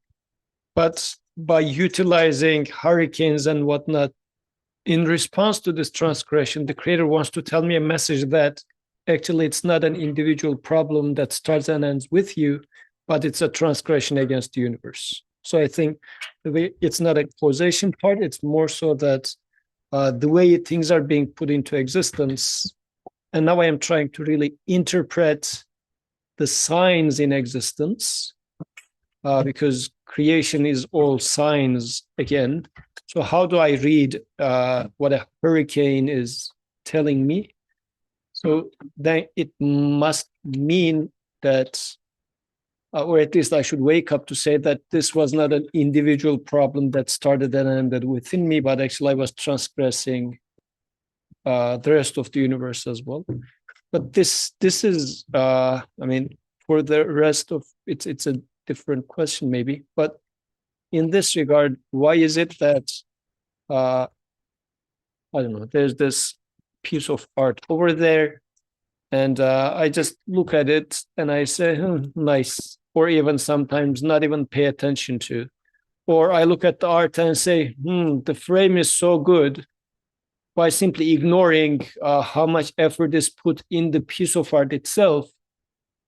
but by utilizing hurricanes and whatnot, in response to this transgression, the creator wants to tell me a message that actually it's not an individual problem that starts and ends with you, but it's a transgression against the universe. So I think it's not a causation part, it's more so that the way things are being put into existence, and now I am trying to really interpret the signs in existence, because creation is all signs again. So how do I read what a hurricane is telling me? So then it must mean that, or at least I should wake up to say that this was not an individual problem that started and ended within me, but actually I was transgressing the rest of the universe as well. But this is, I mean, for the rest of it's a different question maybe, but in this regard, why is it that I don't know, there's this piece of art over there, and I just look at it and I say, nice, or even sometimes not even pay attention to, or I look at the art and say, the frame is so good, by simply ignoring how much effort is put in the piece of art itself,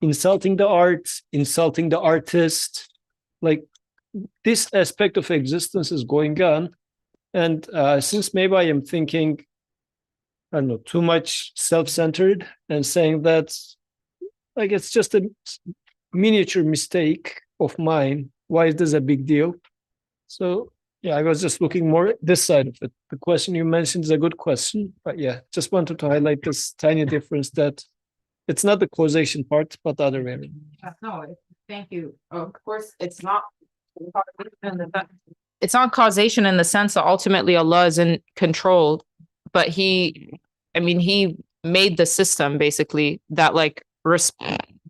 insulting the art, insulting the artist. Like, this aspect of existence is going on. And since maybe I am thinking, I don't know, too much self-centered and saying that, like, it's just a miniature mistake of mine, why is this a big deal? So yeah, I was just looking more at this side of it. The question you mentioned is a good question, but yeah, just wanted to highlight this tiny difference that it's not the causation part, but the other way around. No, thank you. Of course, it's not causation in the sense that ultimately Allah is in control, but he made the system basically that like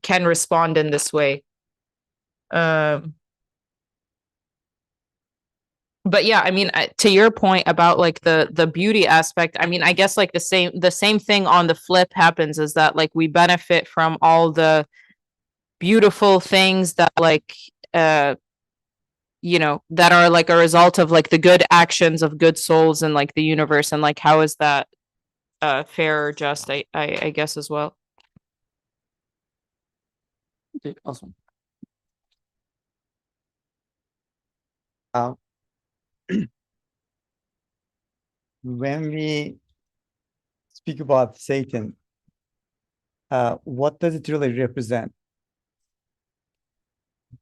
can respond in this way. But yeah, I mean, to your point about like the beauty aspect, I mean, I guess like the same thing on the flip happens, is that like we benefit from all the beautiful things that like that are like a result of like the good actions of good souls in like the universe, and like how is that fair or just, I guess as well. Okay, awesome. When we speak about Satan, what does it really represent?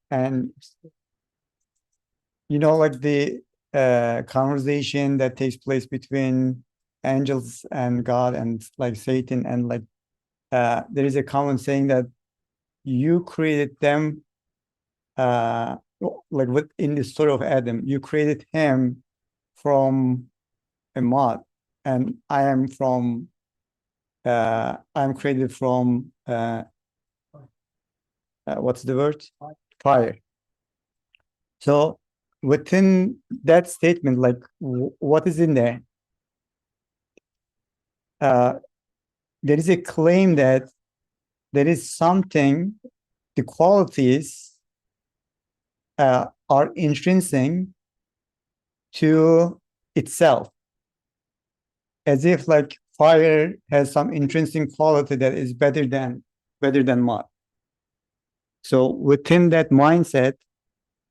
And like the conversation that takes place between angels and God and like Satan, and like there is a common saying that you created them, like in the story of Adam, you created him from a mud, and I'm created from what's the word? Fire. So within that statement, like what is in there? There is a claim that there is something, the qualities are intrinsic to itself, as if like fire has some intrinsic quality that is better than mud. So within that mindset,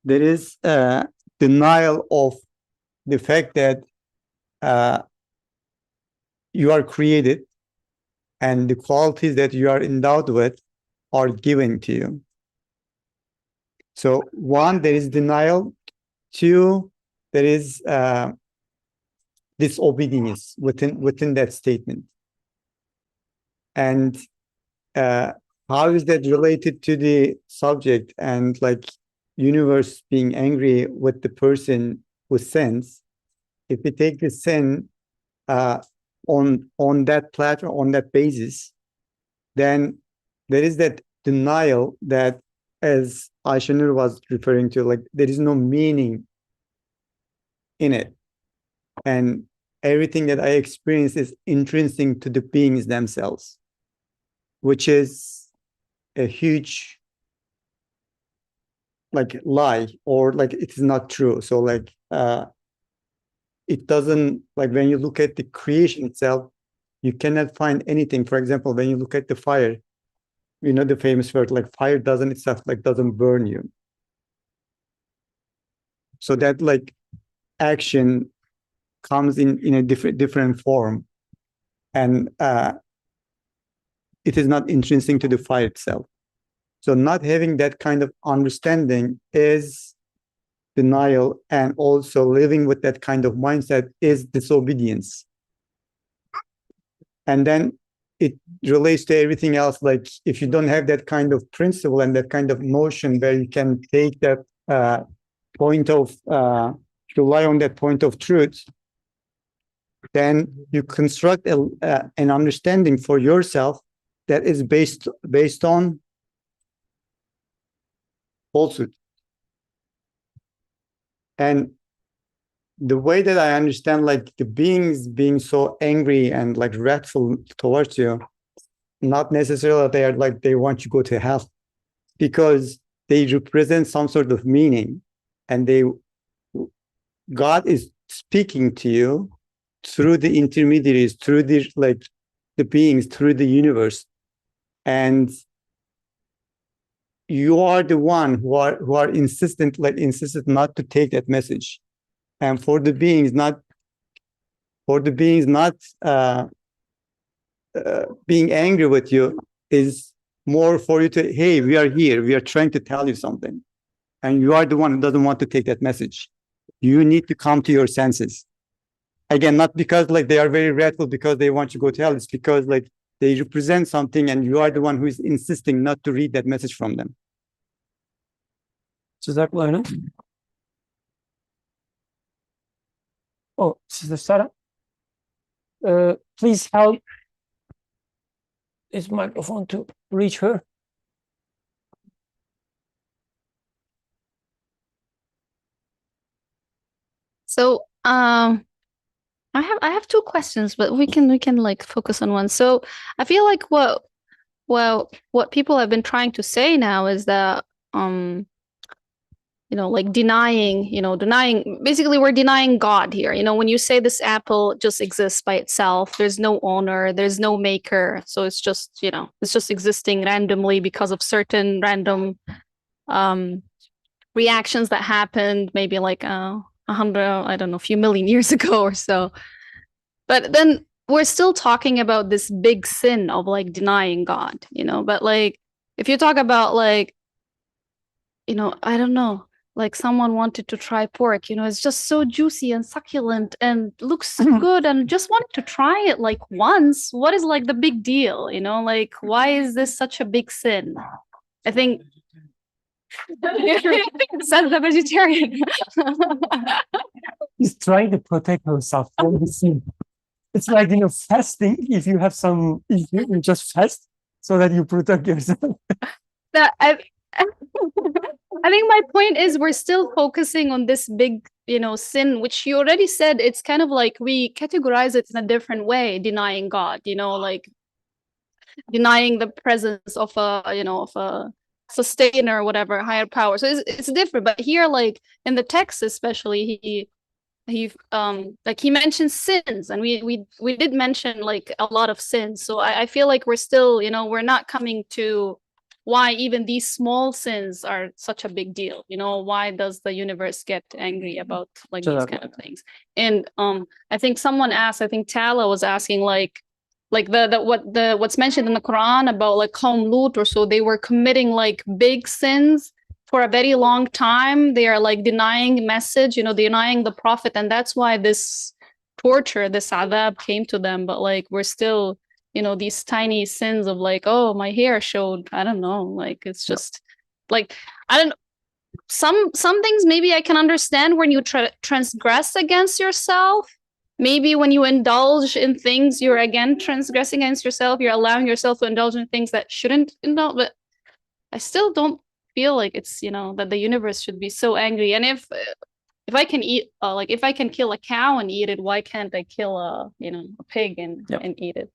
there is denial of the fact that you are created, and the qualities that you are endowed with are given to you. So one, there is denial. Two, there is disobedience within that statement. And how is that related to the subject and like universe being angry with the person who sins? If we take the sin on that platform, on that basis, then there is that denial that, as Ayşenur was referring to, like there is no meaning in it. And everything that I experience is intrinsic to the beings themselves, which is a huge like lie, or like it is not true. So like it doesn't, like when you look at the creation itself, you cannot find anything. For example, when you look at the fire, you know the famous word, like fire doesn't itself, like doesn't burn you. So that like action comes in a different form, and it is not intrinsic to the fire itself. So not having that kind of understanding is denial, and also living with that kind of mindset is disobedience. And then it relates to everything else. Like if you don't have that kind of principle and that kind of notion where you can take that point of rely on that point of truth, then you construct an understanding for yourself that is based on falsehood. And the way that I understand, like the beings being so angry and like wrathful towards you, not necessarily they are like they want you to go to hell, because they represent some sort of meaning, and God is speaking to you through the intermediaries, through the beings, through the universe, and you are the one who are insistent not to take that message. And for the beings not being angry with you is more for you to, hey, we are here, we are trying to tell you something, and you are the one who doesn't want to take that message. You need to come to your senses. Again, not because like they are very wrathful because they want you to go to hell. It's because like they represent something, and you are the one who is insisting not to read that message from them. Jazakallah enough. Oh, Sister Sarah, please help this microphone to reach her. So I have two questions, but we can like focus on one. So I feel like what people have been trying to say now is that like denying basically we're denying God here. When you say this apple just exists by itself, there's no owner, there's no maker, so it's just it's just existing randomly because of certain random reactions that happened maybe like 100, I don't know, a few million years ago or so. But then we're still talking about this big sin of like denying God, but like if you talk about like I don't know, like someone wanted to try pork, it's just so juicy and succulent and looks good, and just wanted to try it like once. What is like the big deal? Like why is this such a big sin? I think Sounds a vegetarian. He's trying to protect herself from the sin. It's like, fasting. If you just fast so that you protect yourself. I think my point is we're still focusing on this big, sin, which you already said. It's kind of like we categorize it in a different way, denying God, like denying the presence of a sustainer or whatever, higher power. So it's different. But here, like in the text especially, he like he mentions sins, and we did mention like a lot of sins. So I feel like we're still, we're not coming to why even these small sins are such a big deal. Why does the universe get angry about like these kind of things? And I think someone asked, I think Tala was asking, like like what's mentioned in the Quran about like Qawm Lut or so, they were committing like big sins for a very long time. They are like denying message, denying the prophet, and that's why this torture, this adab came to them. But like we're still, these tiny sins of like, oh, my hair showed, I don't know, like it's just like, I don't some things maybe I can understand when you transgress against yourself. Maybe when you indulge in things, you're again transgressing against yourself. You're allowing yourself to indulge in things that shouldn't indulge. But I still don't feel like it's, that the universe should be so angry. And if I can eat, like if I can kill a cow and eat it, why can't I kill a pig and eat it?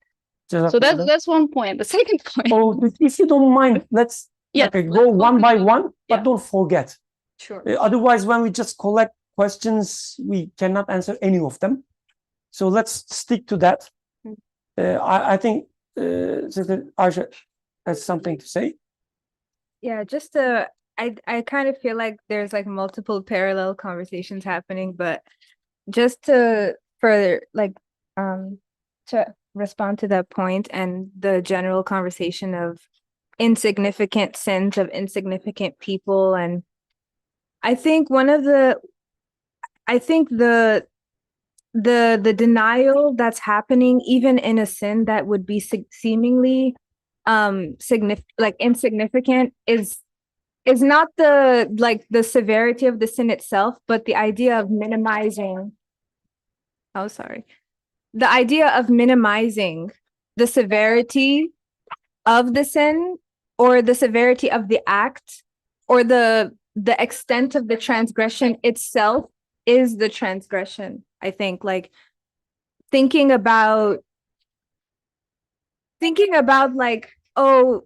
So that's one point. The second point. Oh, if you don't mind, let's go one by one, but don't forget. Sure. Otherwise, when we just collect questions, we cannot answer any of them. So let's stick to that. I think Sister Aisha has something to say. Yeah, I kind of feel like there's like multiple parallel conversations happening, but just to further to respond to that point and the general conversation of insignificant sins of insignificant people, and I think the denial that's happening even in a sin that would be seemingly insignificant is not the severity of the sin itself, but the idea of minimizing the severity of the sin, or the severity of the act, or the extent of the transgression itself is the transgression. I think like thinking about like, oh,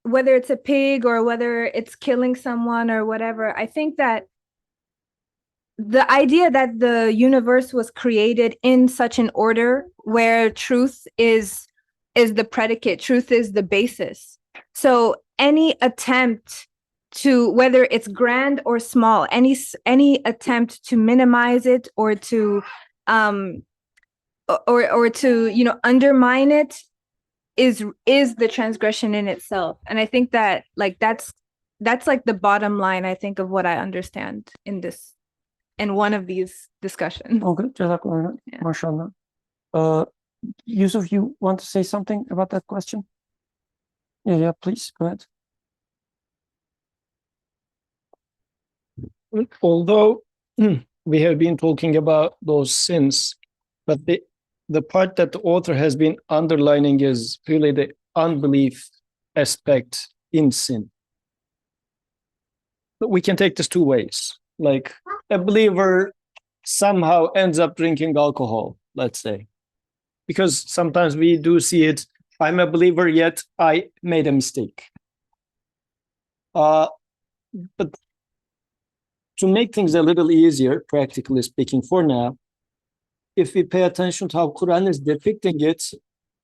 whether it's a pig or whether it's killing someone or whatever, I think that the idea that the universe was created in such an order where truth is the predicate, truth is the basis. So any attempt to, whether it's grand or small, any attempt to minimize it or to undermine it is the transgression in itself. And I think that like that's like the bottom line, I think, of what I understand in one of these discussions. Okay, Jazakallah. Yeah. MashaAllah. Yusuf, you want to say something about that question? Yeah, please go ahead. Although we have been talking about those sins, but the part that the author has been underlining is really the unbelief aspect in sin. But we can take this two ways. Like a believer somehow ends up drinking alcohol, let's say, because sometimes we do see it. I'm a believer, yet I made a mistake. But to make things a little easier, practically speaking, for now, if we pay attention to how Quran is depicting it,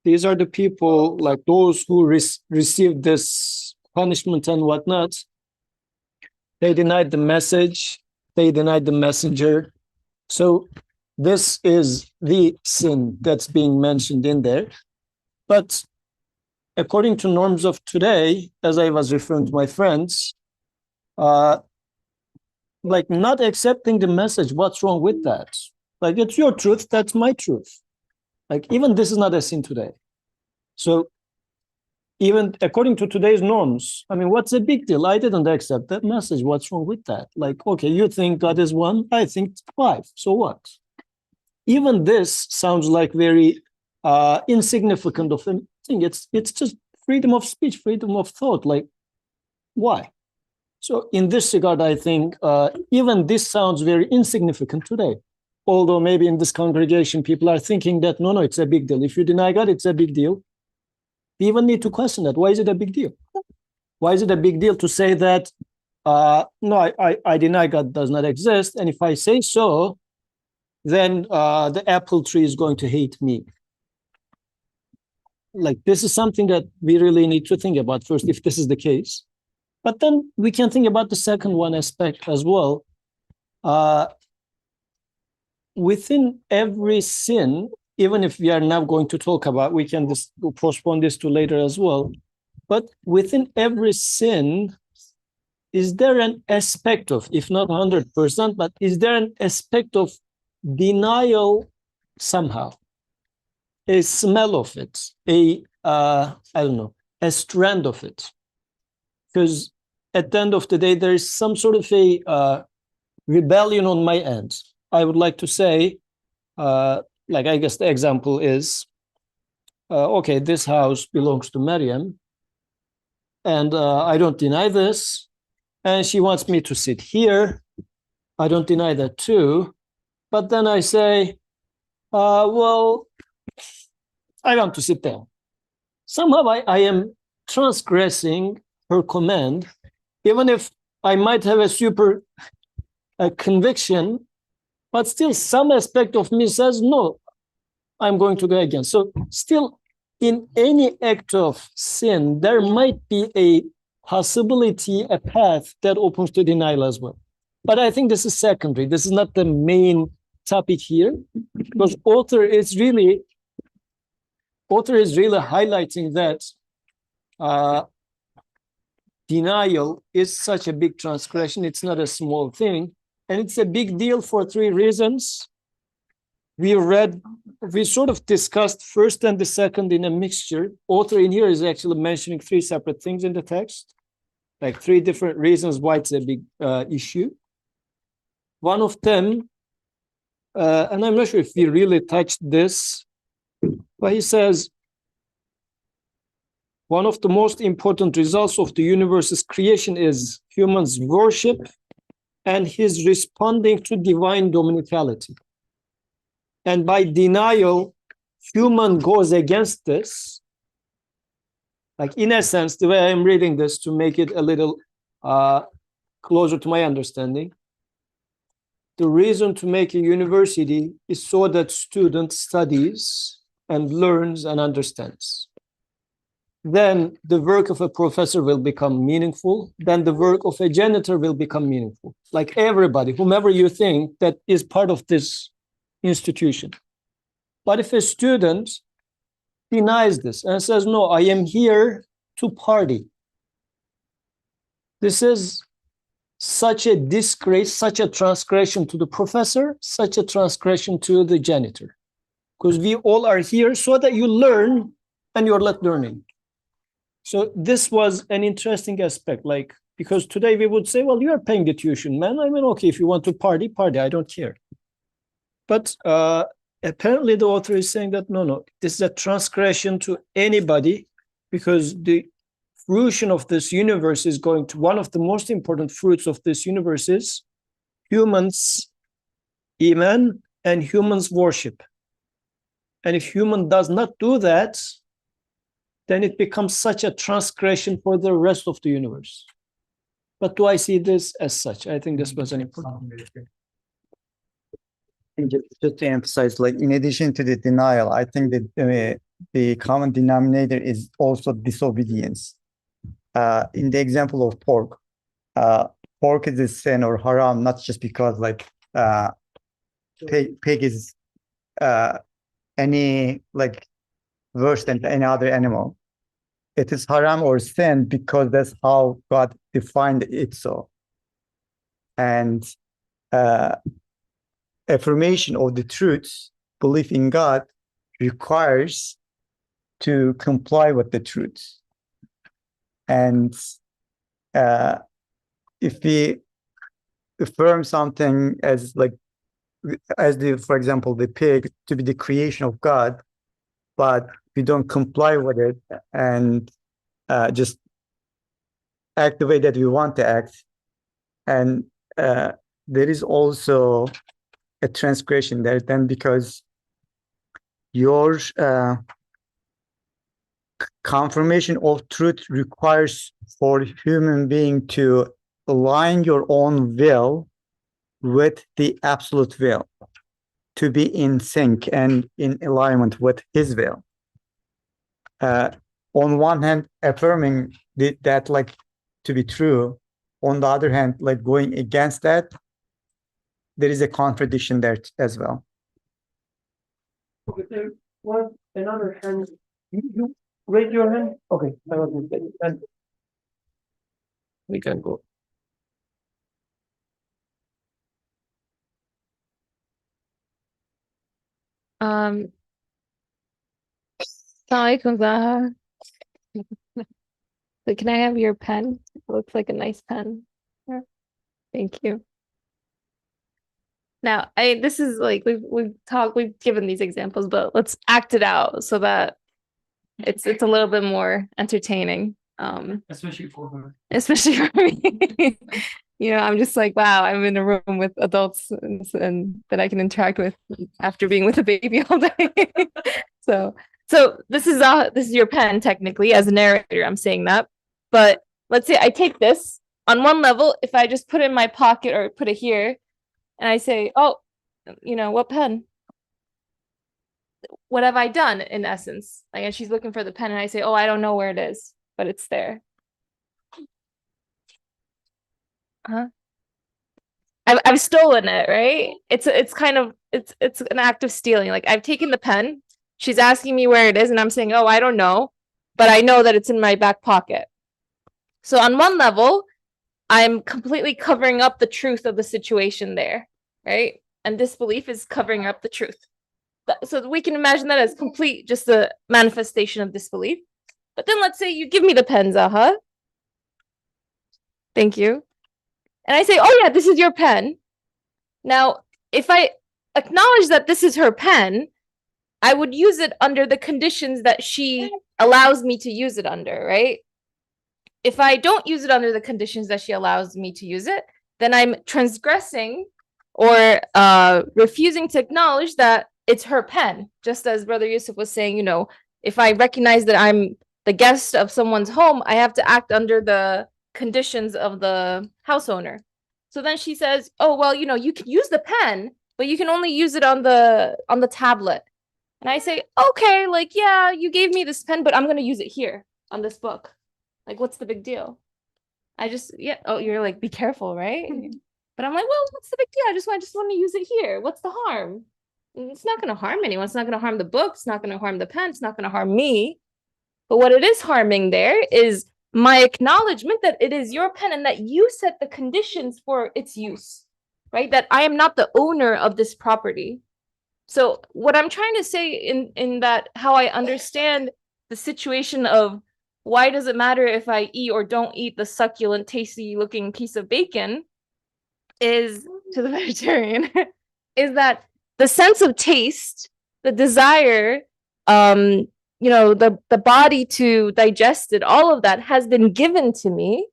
these are the people, like those who received this punishment and whatnot. They denied the message, they denied the messenger. So this is the sin that's being mentioned in there. But according to norms of today, as I was referring to my friends, like not accepting the message, what's wrong with that? Like, it's your truth, that's my truth. Like, even this is not a sin today. So even according to today's norms, I mean, what's the big deal? I didn't accept that message. What's wrong with that? Like, okay, you think God is one, I think 5. So what? Even this sounds like very insignificant of a thing. It's just freedom of speech, freedom of thought. Like, why? So in this regard, I think even this sounds very insignificant today. Although maybe in this congregation, people are thinking that, no, it's a big deal. If you deny God, it's a big deal. We even need to question that. Why is it a big deal? Why is it a big deal to say that, no, I deny God does not exist. And if I say so, then the apple tree is going to hate me. Like, this is something that we really need to think about first, if this is the case. But then we can think about the second one aspect as well. Within every sin, even if we are now going to talk about, we can just postpone this to later as well. But within every sin, is there an aspect of, if not 100%, but is there an aspect of denial somehow? A smell of it, I don't know, a strand of it. Because at the end of the day, there is some sort of a rebellion on my end. I would like to say, like I guess the example is, okay, this house belongs to Maryam, and I don't deny this, and she wants me to sit here. I don't deny that too, but then I say, well, I want to sit there. Somehow I am transgressing her command, even if I might have a super conviction, but still some aspect of me says, no, I'm going to go against. So still in any act of sin, there might be a possibility, a path that opens to denial as well. But I think this is secondary. This is not the main topic here, because author is really highlighting that denial is such a big transgression. It's not a small thing. And it's a big deal for three reasons. We sort of discussed first and the second in a mixture. Author in here is actually mentioning three separate things in the text, like three different reasons why it's a big issue. One of them, and I'm not sure if we really touched this, but he says, one of the most important results of the universe's creation is humans' worship and his responding to divine dominicality. And by denial, human goes against this. Like in a sense, the way I'm reading this to make it a little closer to my understanding, the reason to make a university is so that student studies and learns and understands. Then the work of a professor will become meaningful. Then the work of a janitor will become meaningful. Like everybody, whomever you think that is part of this institution. But if a student denies this and says, no, I am here to party, this is such a disgrace, such a transgression to the professor, such a transgression to the janitor. Because we all are here so that you learn and you're not learning. So this was an interesting aspect, like, because today we would say, well, you are paying the tuition, man. I mean, okay, if you want to party, I don't care. But apparently the author is saying that, no, this is a transgression to anybody, because the fruition of this universe is going to, one of the most important fruits of this universe is humans' iman and humans' worship. And if human does not do that, then it becomes such a transgression for the rest of the universe. But do I see this as such? I think this was an important. And just to emphasize, like in addition to the denial, I think that the common denominator is also disobedience. In the example of pork, pork is a sin or haram, not just because like pig is any like worse than any other animal. It is haram or sin because that's how God defined it so. And affirmation of the truth, belief in God, requires to comply with the truth. And if we affirm something as like, for example, the pig to be the creation of God, but we don't comply with it and just act the way that we want to act, and there is also a transgression there then, because your confirmation of truth requires for human being to align your own will with the absolute will, to be in sync and in alignment with his will. On one hand, affirming that like to be true. On the other hand, like going against that, there is a contradiction there as well. Okay, there was another hand. You raise your hand? Okay, I was mistaken. And we can go. Um, Assalamualaikum, Zaha. So can I have your pen? It looks like a nice pen. Yeah. Thank you. Now, this is like we've given these examples, but let's act it out so that it's a little bit more entertaining. Especially for her. Especially for me. I'm just like, wow, I'm in a room with adults and that I can interact with after being with a baby all day. So this is your pen technically as a narrator. I'm saying that, but let's say I take this on one level. If I just put it in my pocket or put it here, and I say, oh, what pen? What have I done in essence? Like, and she's looking for the pen, and I say, oh, I don't know where it is, but it's there. Huh? I've stolen it, right? It's an act of stealing. Like I've taken the pen. She's asking me where it is, and I'm saying, oh, I don't know, but I know that it's in my back pocket. So on one level, I'm completely covering up the truth of the situation there, right? And disbelief is covering up the truth. So we can imagine that as complete, just a manifestation of disbelief. But then let's say you give me the pen, Zaha. Thank you. And I say, oh yeah, this is your pen. Now, if I acknowledge that this is her pen, I would use it under the conditions that she allows me to use it under, right? If I don't use it under the conditions that she allows me to use it, then I'm transgressing or refusing to acknowledge that it's her pen. Just as Brother Yusuf was saying, if I recognize that I'm the guest of someone's home, I have to act under the conditions of the house owner. So then she says, oh, well, you can use the pen, but you can only use it on the tablet. And I say, okay, like, yeah, you gave me this pen, but I'm going to use it here on this book. Like, what's the big deal? Oh, you're like, be careful, right? But I'm like, well, what's the big deal? I just want to use it here. What's the harm? It's not going to harm anyone. It's not going to harm the book. It's not going to harm the pen. It's not going to harm me. But what it is harming there is my acknowledgement that it is your pen and that you set the conditions for its use, right? That I am not the owner of this property. So what I'm trying to say in that, how I understand the situation of why does it matter if I eat or don't eat the succulent, tasty looking piece of bacon, is to the vegetarian, is that the sense of taste, the desire, the body to digest it, all of that has been given to me.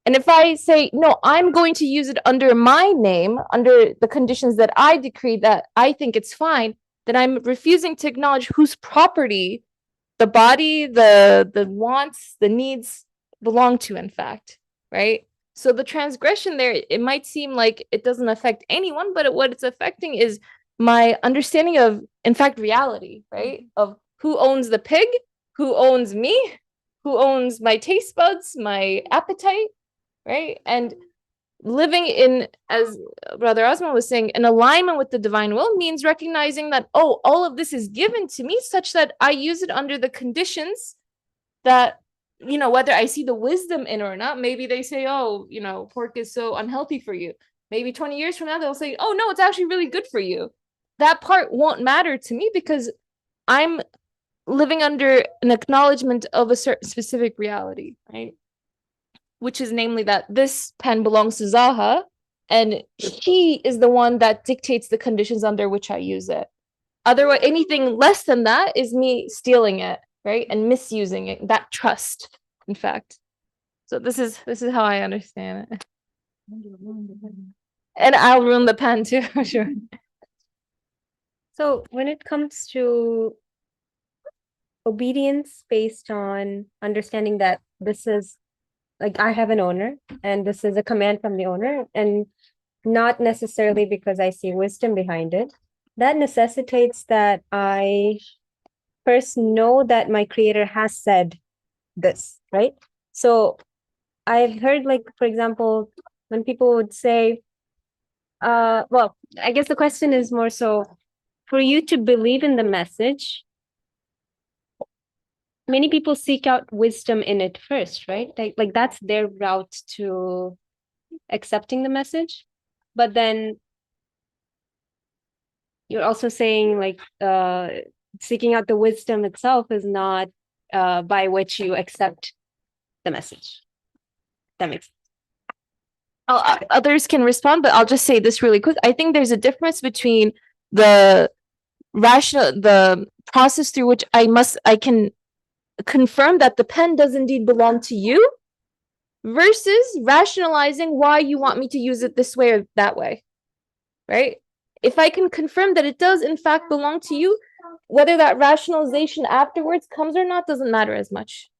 And if I say, no, I'm going to use it under my name, under the conditions that I decree that I think it's fine, then I'm refusing to acknowledge whose property the body, the wants, the needs belong to, in fact, right? So the transgression there, it might seem like it doesn't affect anyone, but what it's affecting is my understanding of, in fact, reality, right? Of who owns the pig, who owns me, who owns my taste buds, my appetite, right? And living in, as Brother Osman was saying, in alignment with the divine will means recognizing that, oh, all of this is given to me such that I use it under the conditions that, whether I see the wisdom in or not. Maybe they say, oh, pork is so unhealthy for you. Maybe 20 years from now, they'll say, oh, no, it's actually really good for you. That part won't matter to me because I'm living under an acknowledgement of a certain specific reality, right? Which is namely that this pen belongs to Zaha, and she is the one that dictates the conditions under which I use it. Otherwise, anything less than that is me stealing it, right? And misusing it, that trust, in fact. So this is how I understand it. And I'll ruin the pen too, sure. So when it comes to obedience based on understanding that this is like I have an owner and this is a command from the owner, and not necessarily because I see wisdom behind it, that necessitates that I first know that my creator has said this, right? So I've heard, like, for example, when people would say, well, I guess the question is more so, for you to believe in the message, many people seek out wisdom in it first, right? Like that's their route to accepting the message. But then you're also saying like seeking out the wisdom itself is not by which you accept the message. That makes sense. Others can respond, but I'll just say this really quick. I think there's a difference between the process through which I can confirm that the pen does indeed belong to you versus rationalizing why you want me to use it this way or that way, right? If I can confirm that it does in fact belong to you, whether that rationalization afterwards comes or not doesn't matter as much,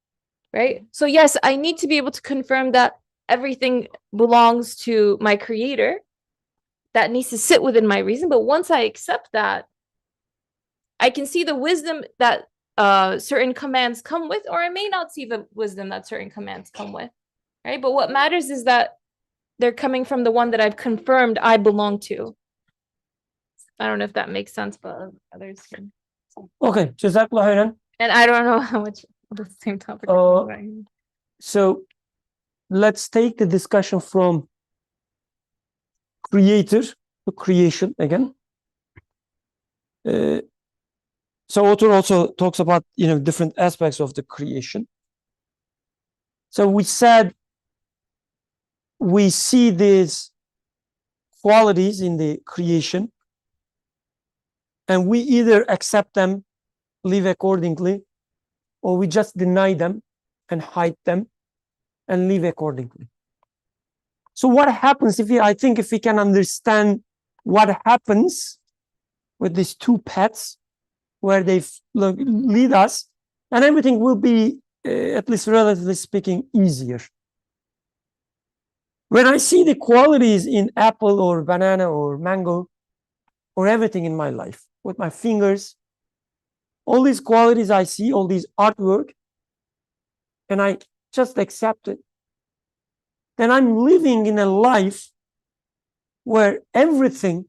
right? So yes, I need to be able to confirm that everything belongs to my creator. That needs to sit within my reason. But once I accept that, I can see the wisdom that certain commands come with, or I may not see the wisdom that certain commands come with, right? But what matters is that they're coming from the one that I've confirmed I belong to. I don't know if that makes sense, but others can. Okay, Jazakallah khairan. And I don't know how much the same topic. So let's take the discussion from creator to creation again. So author also talks about, different aspects of the creation. So we said we see these qualities in the creation, and we either accept them, live accordingly, or we just deny them and hide them and live accordingly. So what happens if we can understand what happens with these two paths where they lead us, and everything will be, at least relatively speaking, easier. When I see the qualities in apple or banana or mango or everything in my life with my fingers, all these qualities I see, all these artwork, and I just accept it, then I'm living in a life where everything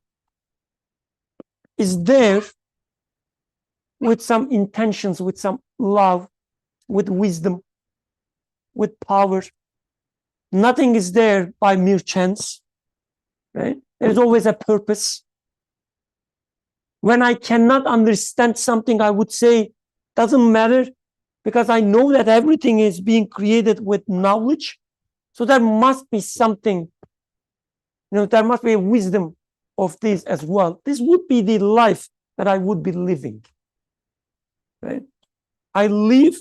is there with some intentions, with some love, with wisdom, with power. Nothing is there by mere chance, right? There's always a purpose. When I cannot understand something, I would say, doesn't matter, because I know that everything is being created with knowledge. So there must be something, there must be a wisdom of this as well. This would be the life that I would be living, right? I live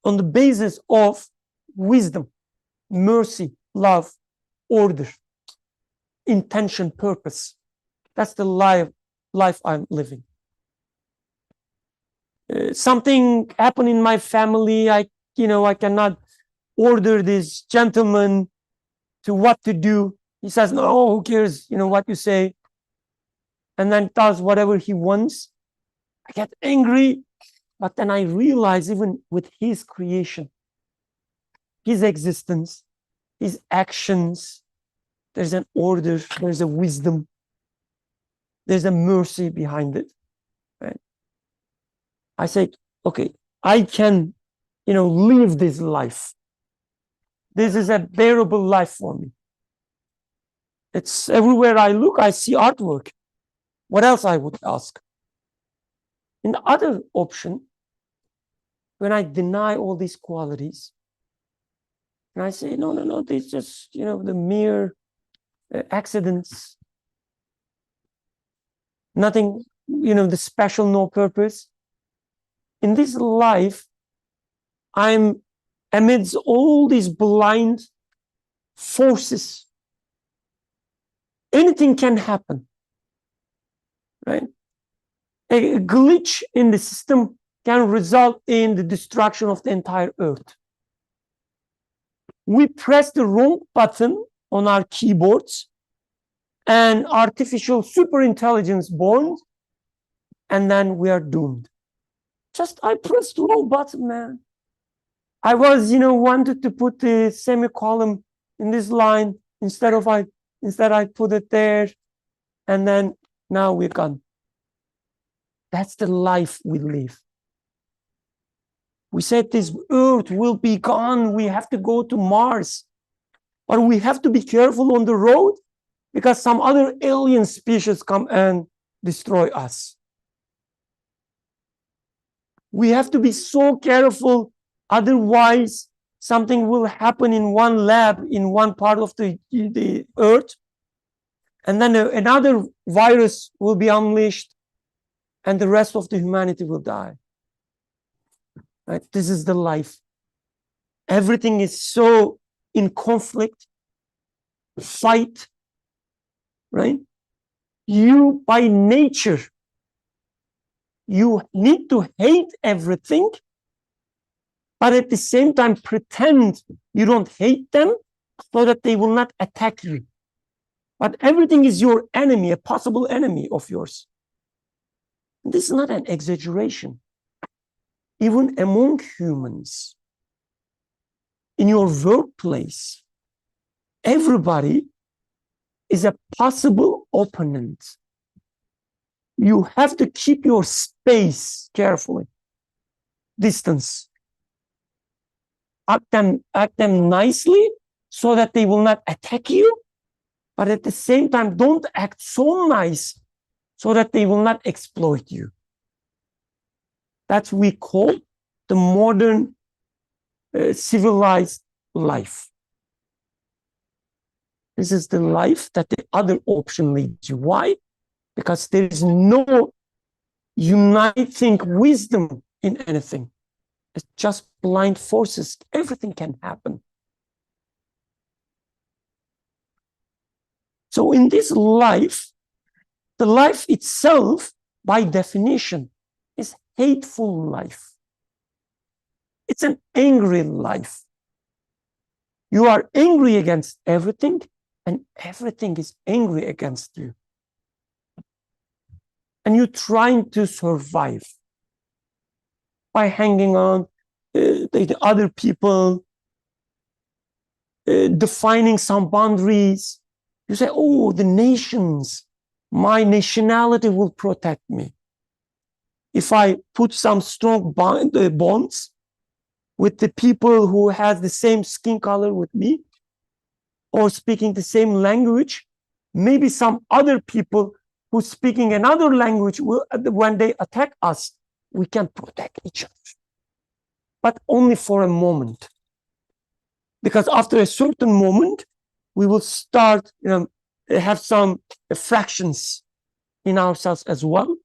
on the basis of wisdom, mercy, love, order, intention, purpose. That's the life I'm living. Something happened in my family. I cannot order this gentleman to what to do. He says, no, who cares, what you say, and then does whatever he wants. I get angry, but then I realize even with his creation, his existence, his actions, there's an order, there's a wisdom, there's a mercy behind it, right? I say, okay, I can, live this life. This is a bearable life for me. It's everywhere I look, I see artwork. What else I would ask? In the other option, when I deny all these qualities, and I say, no, these just, the mere accidents, nothing, the special, no purpose. In this life, I'm amidst all these blind forces. Anything can happen, right? A glitch in the system can result in the destruction of the entire earth. We press the wrong button on our keyboards, and artificial superintelligence born, and then we are doomed. I pressed the wrong button, man. I was, wanted to put the semicolon in this line instead I put it there, and then now we're gone. That's the life we live. We said this earth will be gone. We have to go to Mars. But we have to be careful on the road because some other alien species come and destroy us. We have to be so careful. Otherwise, something will happen in one lab, in one part of the earth. And then another virus will be unleashed and the rest of the humanity will die. Right? This is the life. Everything is so in conflict, fight, right? You by nature, you need to hate everything, but at the same time pretend you don't hate them so that they will not attack you. But everything is your enemy, a possible enemy of yours. This is not an exaggeration. Even among humans, in your workplace, everybody is a possible opponent. You have to keep your space carefully, distance. Act them nicely so that they will not attack you, but at the same time, don't act so nice so that they will not exploit you. That's what we call the modern civilized life. This is the life that the other option leads you. Why? Because there is no uniting wisdom in anything. It's just blind forces. Everything can happen. So in this life, the life itself, by definition, is hateful life. It's an angry life. You are angry against everything, and everything is angry against you. And you're trying to survive by hanging on the other people, defining some boundaries. You say, oh, the nations, my nationality will protect me. If I put some strong bonds with the people who have the same skin color with me or speaking the same language, maybe some other people who speaking another language will, when they attack us, we can protect each other. But only for a moment. Because after a certain moment, we will start, have some fractions in ourselves as well.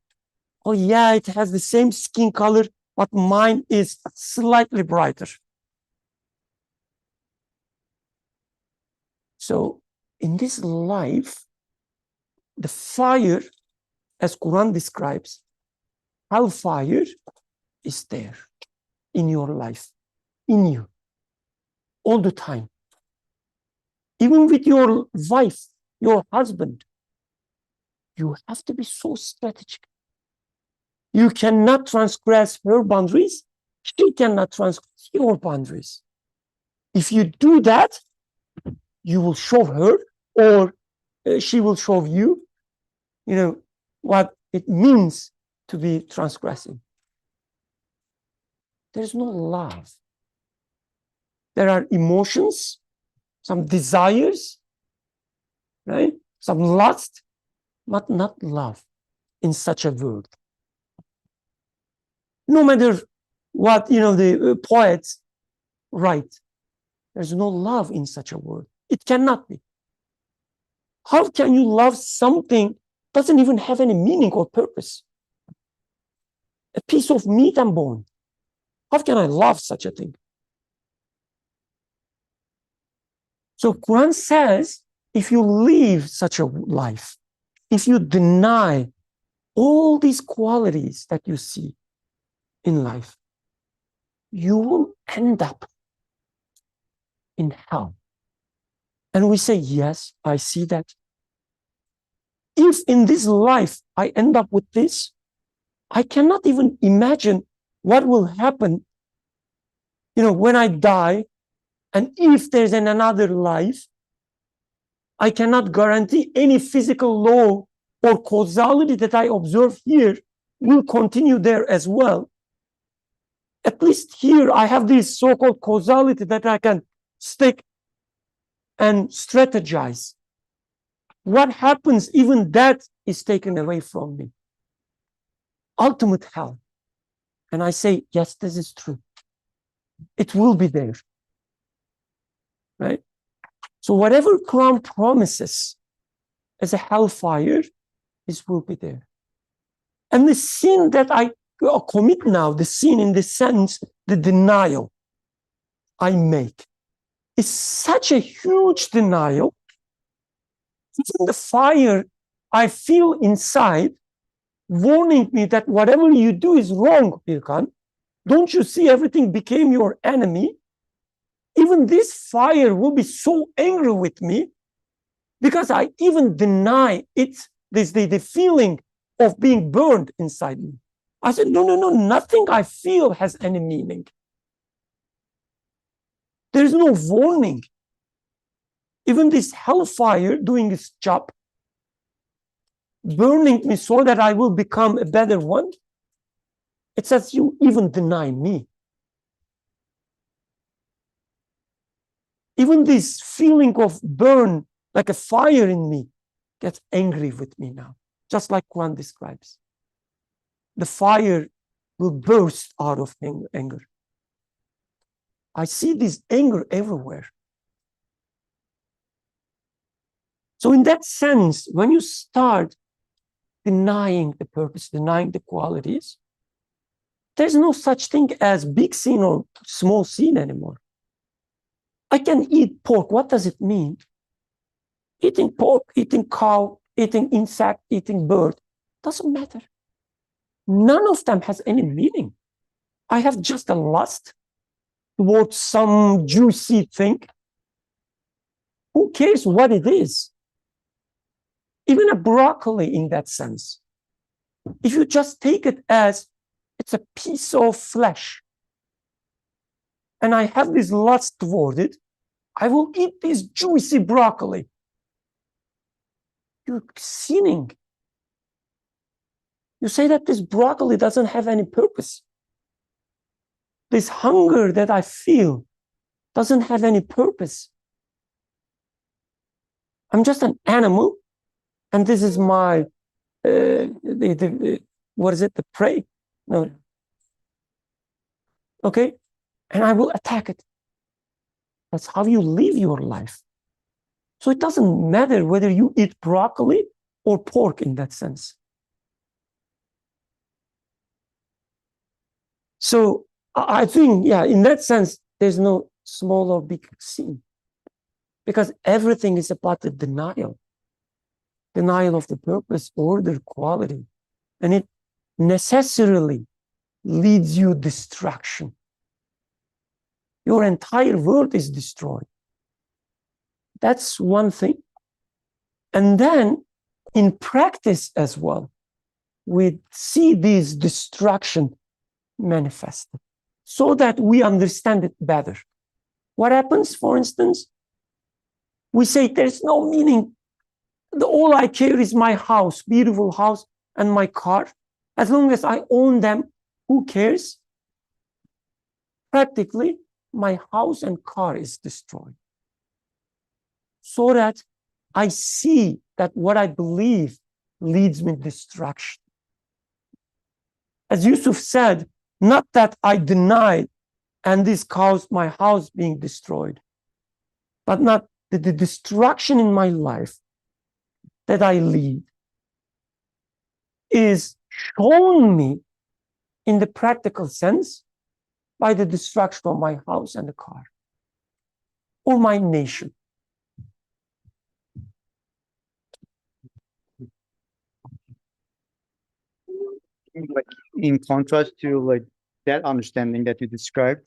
Oh yeah, it has the same skin color, but mine is slightly brighter. So in this life, the fire, as Quran describes, hellfire is there in your life, in you, all the time. Even with your wife, your husband, you have to be so strategic. You cannot transgress her boundaries. She cannot transgress your boundaries. If you do that, you will show her, or she will show you, what it means to be transgressing. There's no love. There are emotions, some desires, right? Some lust, but not love in such a world. No matter what, the poets write, there's no love in such a world. It cannot be. How can you love something that doesn't even have any meaning or purpose? A piece of meat and bone. How can I love such a thing? So Quran says, if you live such a life, if you deny all these qualities that you see in life, you will end up in hell. And we say, yes, I see that. If in this life I end up with this, I cannot even imagine what will happen, when I die, and if there's another life. I cannot guarantee any physical law or causality that I observe here will continue there as well. At least here I have this so-called causality that I can stick and strategize. What happens, even that is taken away from me. Ultimate hell. And I say, yes, this is true. It will be there. Right? So whatever Quran promises as a hellfire, this will be there. And the sin that I commit now, the sin in the sense, the denial I make, is such a huge denial. Even the fire I feel inside warning me that whatever you do is wrong, Birkan. Don't you see everything became your enemy? Even this fire will be so angry with me because I even deny it, the feeling of being burned inside me. I said, no, nothing I feel has any meaning. There is no warning. Even this hellfire doing its job, burning me so that I will become a better one. It says you even deny me. Even this feeling of burn, like a fire in me, gets angry with me now, just like Quran describes. The fire will burst out of anger. I see this anger everywhere. So in that sense, when you start denying the purpose, denying the qualities, there's no such thing as big sin or small sin anymore. I can eat pork. What does it mean? Eating pork, eating cow, eating insect, eating bird, doesn't matter. None of them has any meaning. I have just a lust towards some juicy thing. Who cares what it is? Even a broccoli in that sense. If you just take it as it's a piece of flesh, and I have this lust toward it, I will eat this juicy broccoli. You're sinning. You say that this broccoli doesn't have any purpose. This hunger that I feel doesn't have any purpose. I'm just an animal, and this is my, what is it, the prey? No. Okay? And I will attack it. That's how you live your life. So it doesn't matter whether you eat broccoli or pork in that sense. So I think, yeah, in that sense, there's no small or big sin. Because everything is about the denial. Denial of the purpose, order, quality. And it necessarily leads you destruction. Your entire world is destroyed. That's one thing. And then in practice as well, we see this destruction manifested so that we understand it better. What happens, for instance? We say there's no meaning. All I care is my house, beautiful house, and my car. As long as I own them, who cares? Practically, my house and car is destroyed. So that I see that what I believe leads me to destruction. As Yusuf said, not that I denied and this caused my house being destroyed, but not the destruction in my life that I lead is shown me in the practical sense by the destruction of my house and the car or my nation. Like in contrast to like that understanding that you described,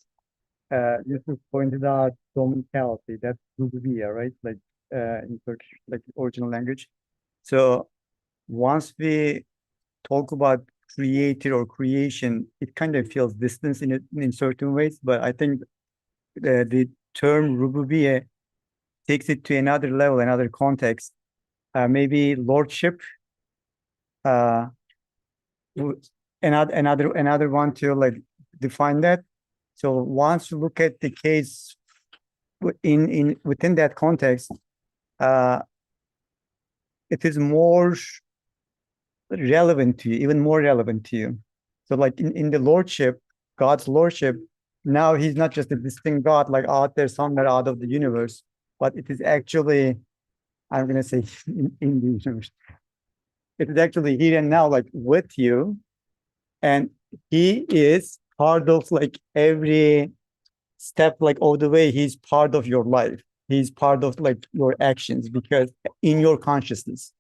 you pointed out dominicality, that's Rububiya, right? Like in Turkish, like original language. So once we talk about creator or creation, it kind of feels distance in certain ways, but I think the term Rububiya takes it to another level, another context. Maybe lordship. another one to like define that. So once you look at the case within that context, it is more relevant to you, even more relevant to you. So like in the lordship, God's lordship, now he's not just a distinct God like out there somewhere out of the universe, but it is actually, I'm gonna say in the universe. It is actually here and now, like with you, and he is part of like every step like all the way. He's part of your life. He's part of like your actions because in your consciousness.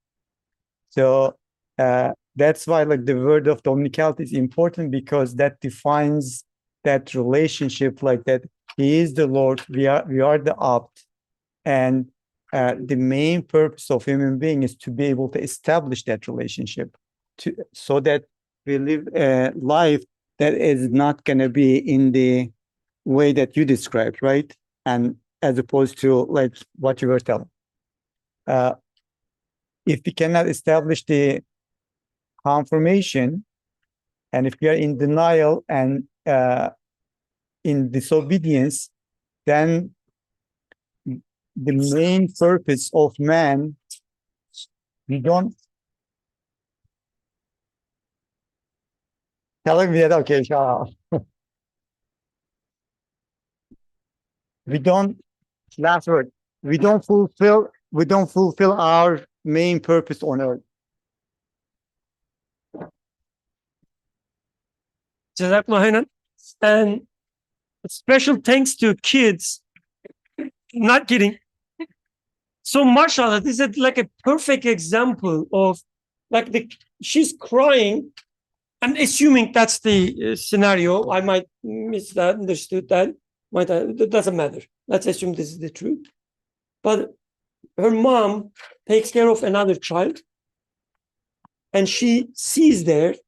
So that's why like the word of dominicality is important, because that defines that relationship, like that he is the Lord, we are the opt, and the main purpose of human being is to be able to establish that relationship, so that we live a life that is not going to be in the way that you described, right? And as opposed to like what you were telling. If we cannot establish the confirmation, and if we are in denial and in disobedience, then the main purpose of man, we don't telling me that, okay, shut up. We don't, last word, we don't fulfill our main purpose on earth. Jazakallah khairan. And special thanks to kids. Not kidding. So mashallah, this is like a perfect example of like she's crying. I'm assuming that's the scenario. I might misunderstood that. It doesn't matter. Let's assume this is the truth. But her mom takes care of another child, and she sees that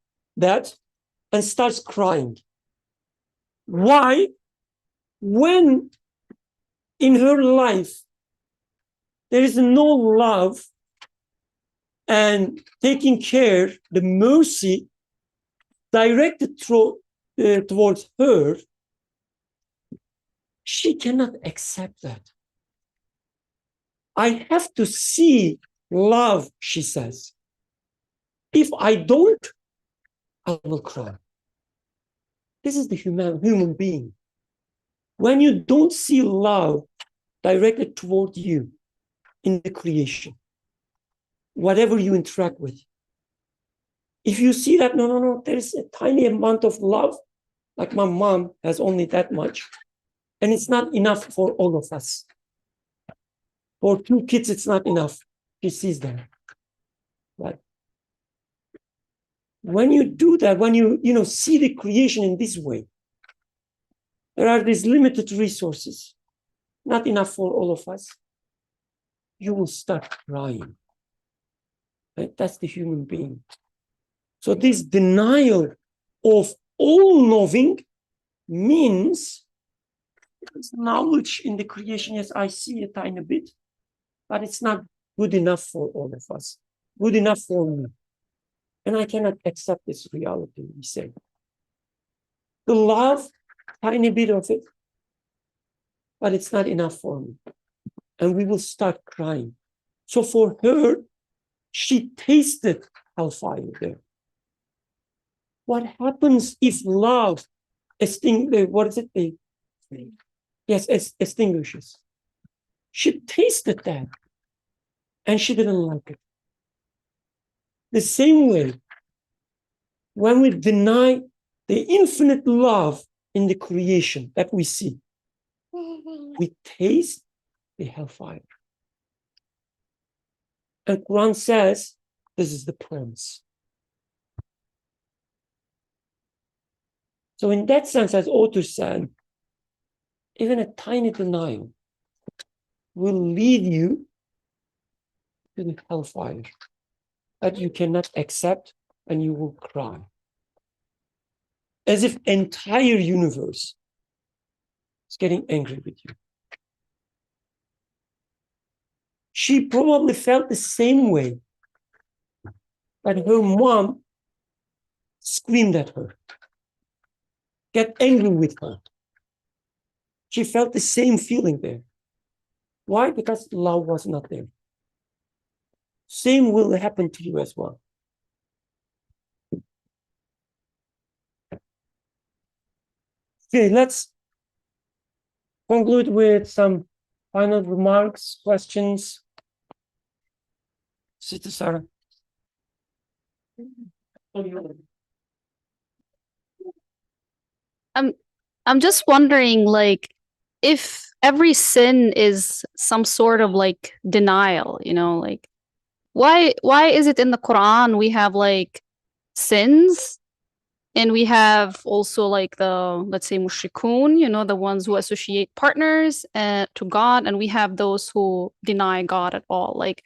and starts crying. Why? When in her life there is no love and taking care, the mercy directed towards her, she cannot accept that. I have to see love, she says. If I don't, I will cry. This is the human being. When you don't see love directed toward you in the creation, whatever you interact with, if you see that, no, there is a tiny amount of love, like my mom has only that much, and it's not enough for all of us. For 2 kids, it's not enough. She sees that. Right? When you do that, when you see the creation in this way, there are these limited resources, not enough for all of us, you will start crying. Right? That's the human being. So this denial of all knowing means there's knowledge in the creation. Yes, I see a tiny bit, but it's not good enough for all of us, good enough for me. And I cannot accept this reality, we say. The love, tiny bit of it, but it's not enough for me. And we will start crying. So for her, she tasted hellfire there. What happens if love extinguishes? She tasted that, and she didn't like it. The same way, when we deny the infinite love in the creation that we see, we taste the hellfire. And Quran says this is the promise. So in that sense, as author said, even a tiny denial will lead you to the hellfire that you cannot accept, and you will cry. As if entire universe is getting angry with you. She probably felt the same way, but her mom screamed at her, get angry with her. She felt the same feeling there. Why? Because love was not there. Same will happen to you as well. Okay, let's conclude with some final remarks, questions. Sister Sarah. I'm just wondering, like, if every sin is some sort of like denial, you know, like why is it in the Quran we have like sins and we have also like the, let's say, mushrikun, you know, the ones who associate partners to God, and we have those who deny God at all. Like,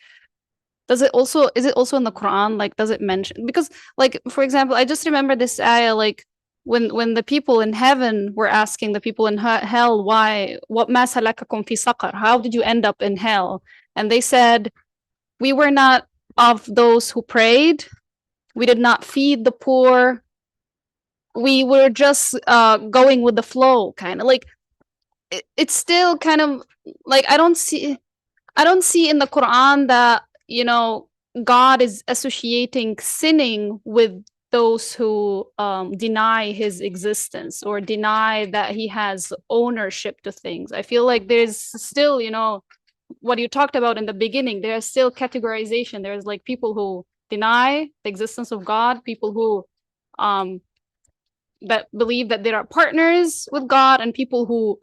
is it also in the Quran? Like, does it mention? Because, like, for example, I just remember this ayah, like when the people in heaven were asking the people in hell, why, what ma salakakum fi saqar? How did you end up in hell? And they said, we were not of those who prayed. We did not feed the poor. We were just going with the flow, kind of like it's still kind of like I don't see in the Quran that, you know, God is associating sinning with those who deny his existence or deny that he has ownership to things. I feel like there's still, you know, what you talked about in the beginning, there's still categorization. There's like people who deny the existence of God, people who that believe that there are partners with God, and people who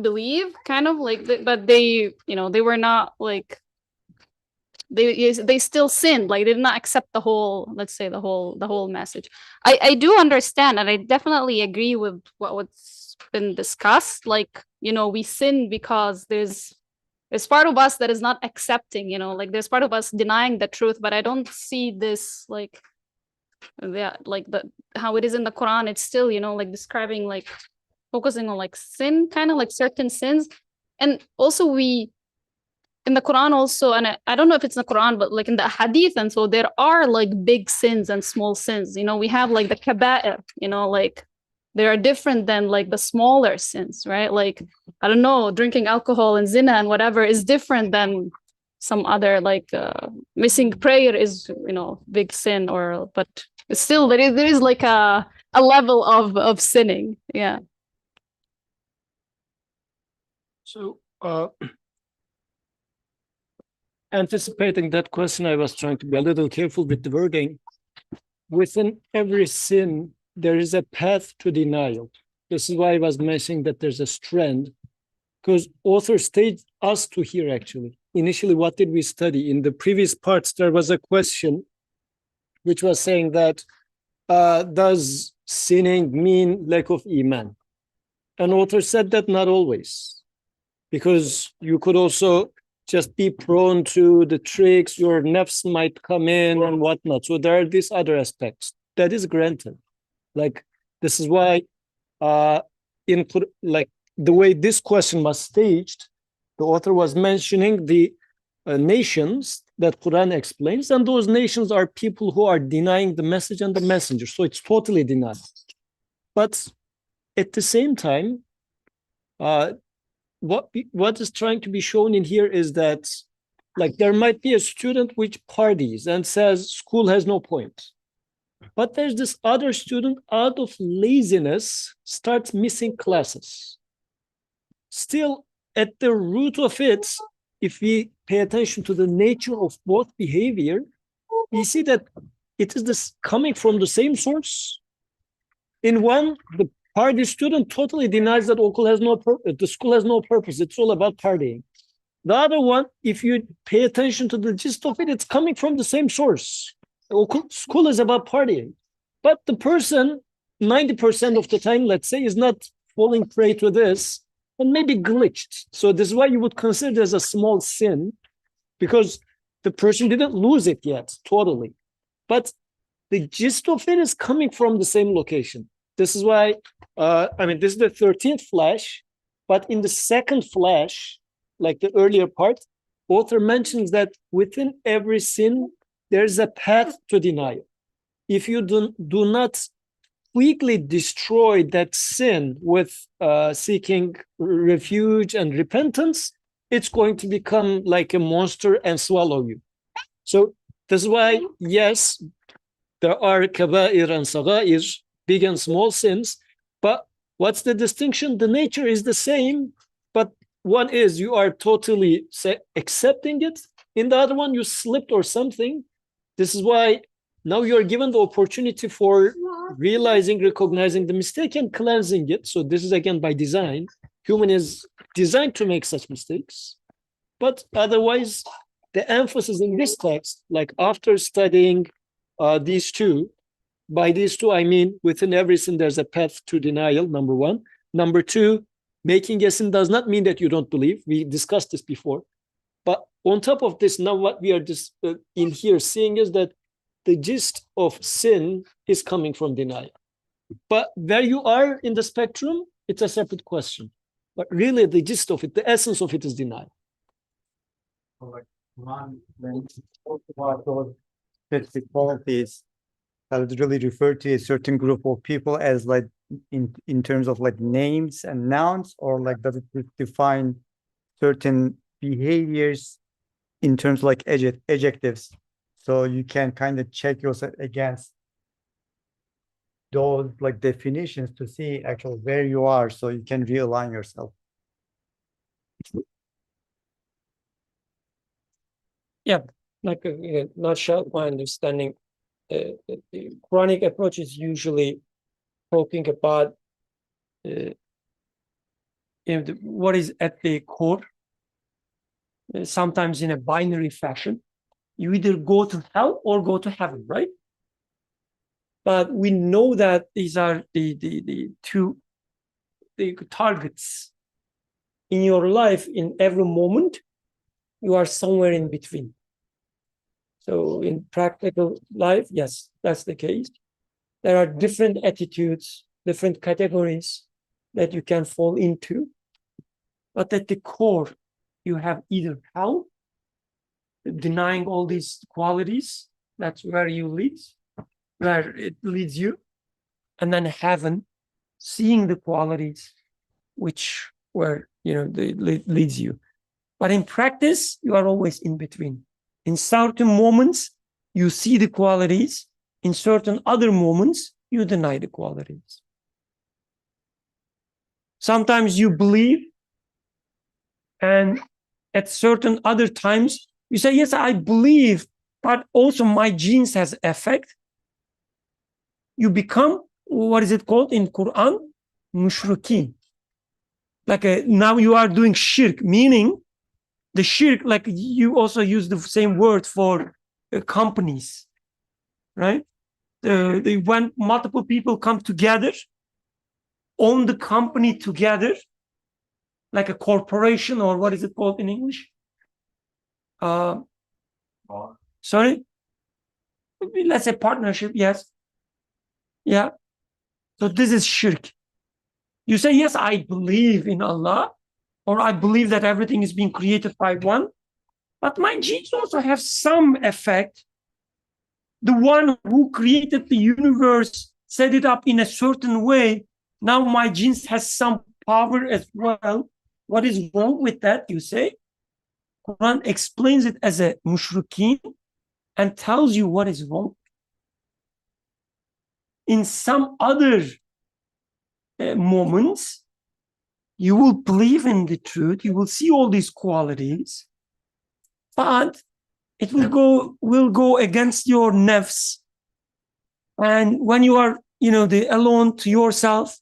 believe kind of like but they, you know, they were not like they still sinned, like they did not accept the whole, let's say, the whole message. I do understand, and I definitely agree with what's been discussed. Like, you know, we sin because there's part of us that is not accepting, you know, like there's part of us denying the truth. But I don't see this like, yeah, like the how it is in the Quran. It's still, you know, like describing, like focusing on like sin, kind of like certain sins. And also we in the Quran also, and I don't know if it's in the Quran, but like in the hadith, and so there are like big sins and small sins. You know, we have like the kaba'ir, you know, like they are different than like the smaller sins, right? Like, I don't know, drinking alcohol and zina and whatever is different than some other, like missing prayer is, you know, big sin, or but still there is like a level of sinning. Yeah. So, anticipating that question, I was trying to be a little careful with the wording. Within every sin, there is a path to denial. This is why I was mentioning that there's a strand, because author staged us to here actually. Initially, what did we study? In the previous parts, there was a question which was saying that, does sinning mean lack of iman? And author said that not always, because you could also just be prone to the tricks, your nafs might come in and whatnot. So there are these other aspects that is granted. Like, this is why in like the way this question was staged, the author was mentioning the nations that Quran explains, and those nations are people who are denying the message and the messenger. So it's totally denied. But at the same time, what is trying to be shown in here is that, like, there might be a student which parties and says school has no point, but there's this other student out of laziness starts missing classes. Still, at the root of it, if we pay attention to the nature of both behavior, we see that it is this coming from the same source. In one, the party student totally denies that the school has no purpose. It's all about partying. The other one, if you pay attention to the gist of it, it's coming from the same source. School is about partying. But the person, 90% of the time, let's say, is not falling prey to this, and maybe glitched. So this is why you would consider it as a small sin, because the person didn't lose it yet, totally. But the gist of it is coming from the same location. This is why, this is the 13th flash, but in the second flash, like the earlier part, author mentions that within every sin, there's a path to denial. if you do not quickly destroy that sin with seeking refuge and repentance, it's going to become like a monster and swallow you. So this is why, yes, there are kaba'ir and saga'ir, big and small sins, but what's the distinction? The nature is the same, but one is you are totally accepting it. In the other one, you slipped or something. This is why now you're given the opportunity for realizing, recognizing the mistake and cleansing it. So this is again by design. Human is designed to make such mistakes. But otherwise, the emphasis in this text, like after studying these two, by these two, I mean within every sin, there's a path to denial, number one. Number two, making a sin does not mean that you don't believe. We discussed this before. But on top of this, now what we are just in here seeing is that the gist of sin is coming from denial. But where you are in the spectrum, it's a separate question. But really, the gist of it, the essence of it is denial. Like when you talk about those specific qualities, that would really refer to a certain group of people as like in terms of like names and nouns, or like does it define certain behaviors in terms of like adjectives? So you can kind of check yourself against those like definitions to see actually where you are, so you can realign yourself. Yeah, like a nutshell, my understanding, the Quranic approach is usually talking about what is at the core, sometimes in a binary fashion. You either go to hell or go to heaven, right? But we know that these are the two targets in your life. In every moment, you are somewhere in between. So in practical life, yes, that's the case. There are different attitudes, different categories that you can fall into. But at the core, you have either hell, denying all these qualities, that's where you lead, where it leads you, and then heaven, seeing the qualities which where leads you. But in practice, you are always in between. In certain moments, you see the qualities. In certain other moments, you deny the qualities. Sometimes you believe, and at certain other times, you say, yes, I believe, but also my genes has effect. You become, what is it called in Quran? Mushrikeen. Like now you are doing shirk, meaning the shirk, like you also use the same word for companies, right? When multiple people come together, own the company together, like a corporation, or what is it called in English? Sorry? Let's say partnership, yes. Yeah. So this is shirk. You say, yes, I believe in Allah, or I believe that everything is being created by one, but my genes also have some effect. The one who created the universe set it up in a certain way. Now my genes has some power as well. What is wrong with that, you say? Quran explains it as a mushrikeen and tells you what is wrong. In some other moments, you will believe in the truth, you will see all these qualities, but it will go against your nafs. And when you are, alone to yourself,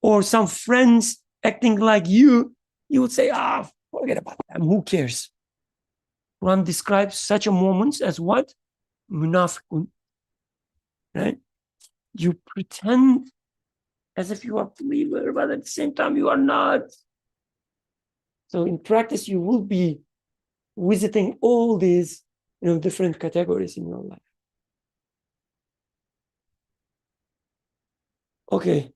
or some friends acting like you would say, forget about them, who cares? Quran describes such a moments as what? Munafiqun. Right? You pretend as if you are a believer, but at the same time you are not. So in practice, you will be visiting all these, different categories in your life. Okay.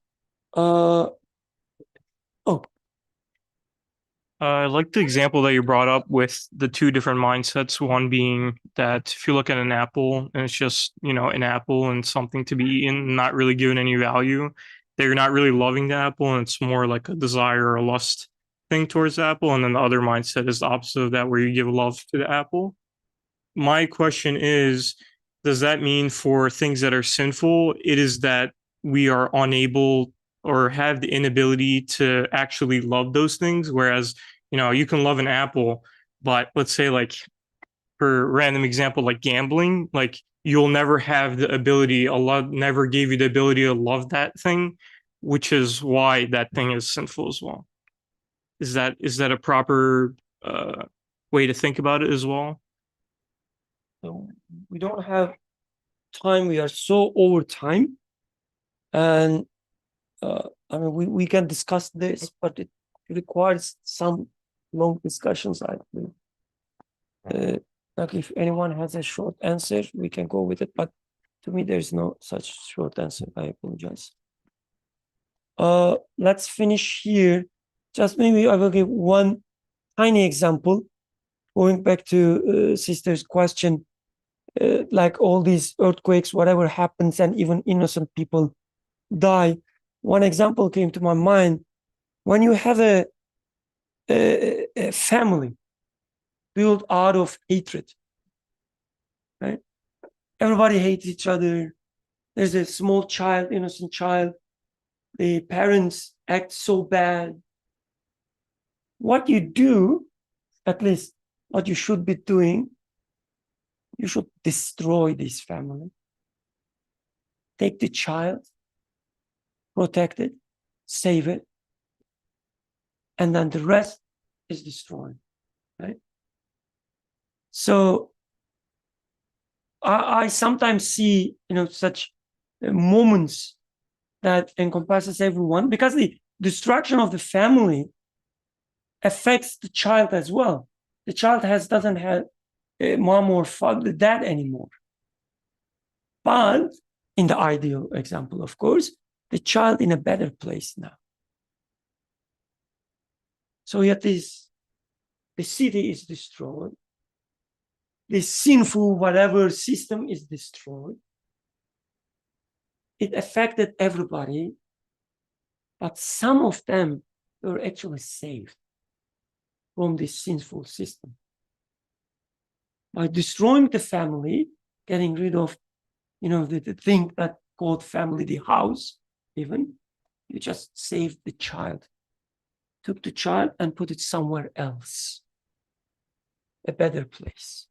I like the example that you brought up with the two different mindsets. One being that if you look at an apple and it's just, an apple and something to be eaten, not really given any value, that you're not really loving the apple and it's more like a desire or a lust thing towards the apple. And then the other mindset is the opposite of that, where you give love to the apple. My question is, does that mean for things that are sinful, it is that we are unable or have the inability to actually love those things? Whereas, you can love an apple, but let's say, like, for random example, like gambling, like you'll never have the ability, Allah never gave you the ability to love that thing, which is why that thing is sinful as well. Is that a proper way to think about it as well? So we don't have time. We are so over time. And I mean, we can discuss this, but it requires some long discussions, I believe. Like if anyone has a short answer, we can go with it. But to me, there's no such short answer. I apologize. Let's finish here. Just maybe I will give one tiny example. Going back to sister's question, like all these earthquakes, whatever happens, and even innocent people die. One example came to my mind. When you have a family built out of hatred, right? Everybody hates each other. There's a small child, innocent child. The parents act so bad. What you do, at least what you should be doing, you should destroy this family. Take the child, protect it, save it, and then the rest is destroyed, right? So I sometimes see, such moments that encompasses everyone, because the destruction of the family affects the child as well. The child doesn't have a mom or father, dad anymore. But in the ideal example, of course, the child in a better place now. So yet the city is destroyed. The sinful whatever system is destroyed. It affected everybody, but some of them were actually saved from this sinful system. By destroying the family, getting rid of, the thing that called family, the house, even, you just saved the child. Took the child and put it somewhere else, a better place.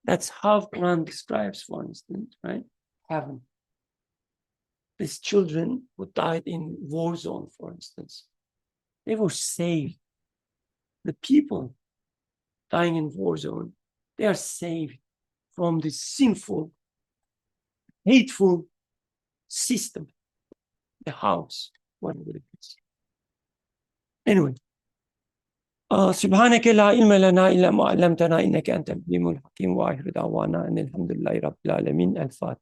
That's how Quran describes, for instance, right? Heaven. These children who died in war zone, for instance, they were saved. The people dying in war zone, they are saved from the sinful, hateful system, the house, whatever it is. Anyway, سبحانك لا علم لنا إلا ما علمتنا إنك أنت العليم الحكيم وآخر دعوانا أن الحمد لله رب العالمين. الفاتحة.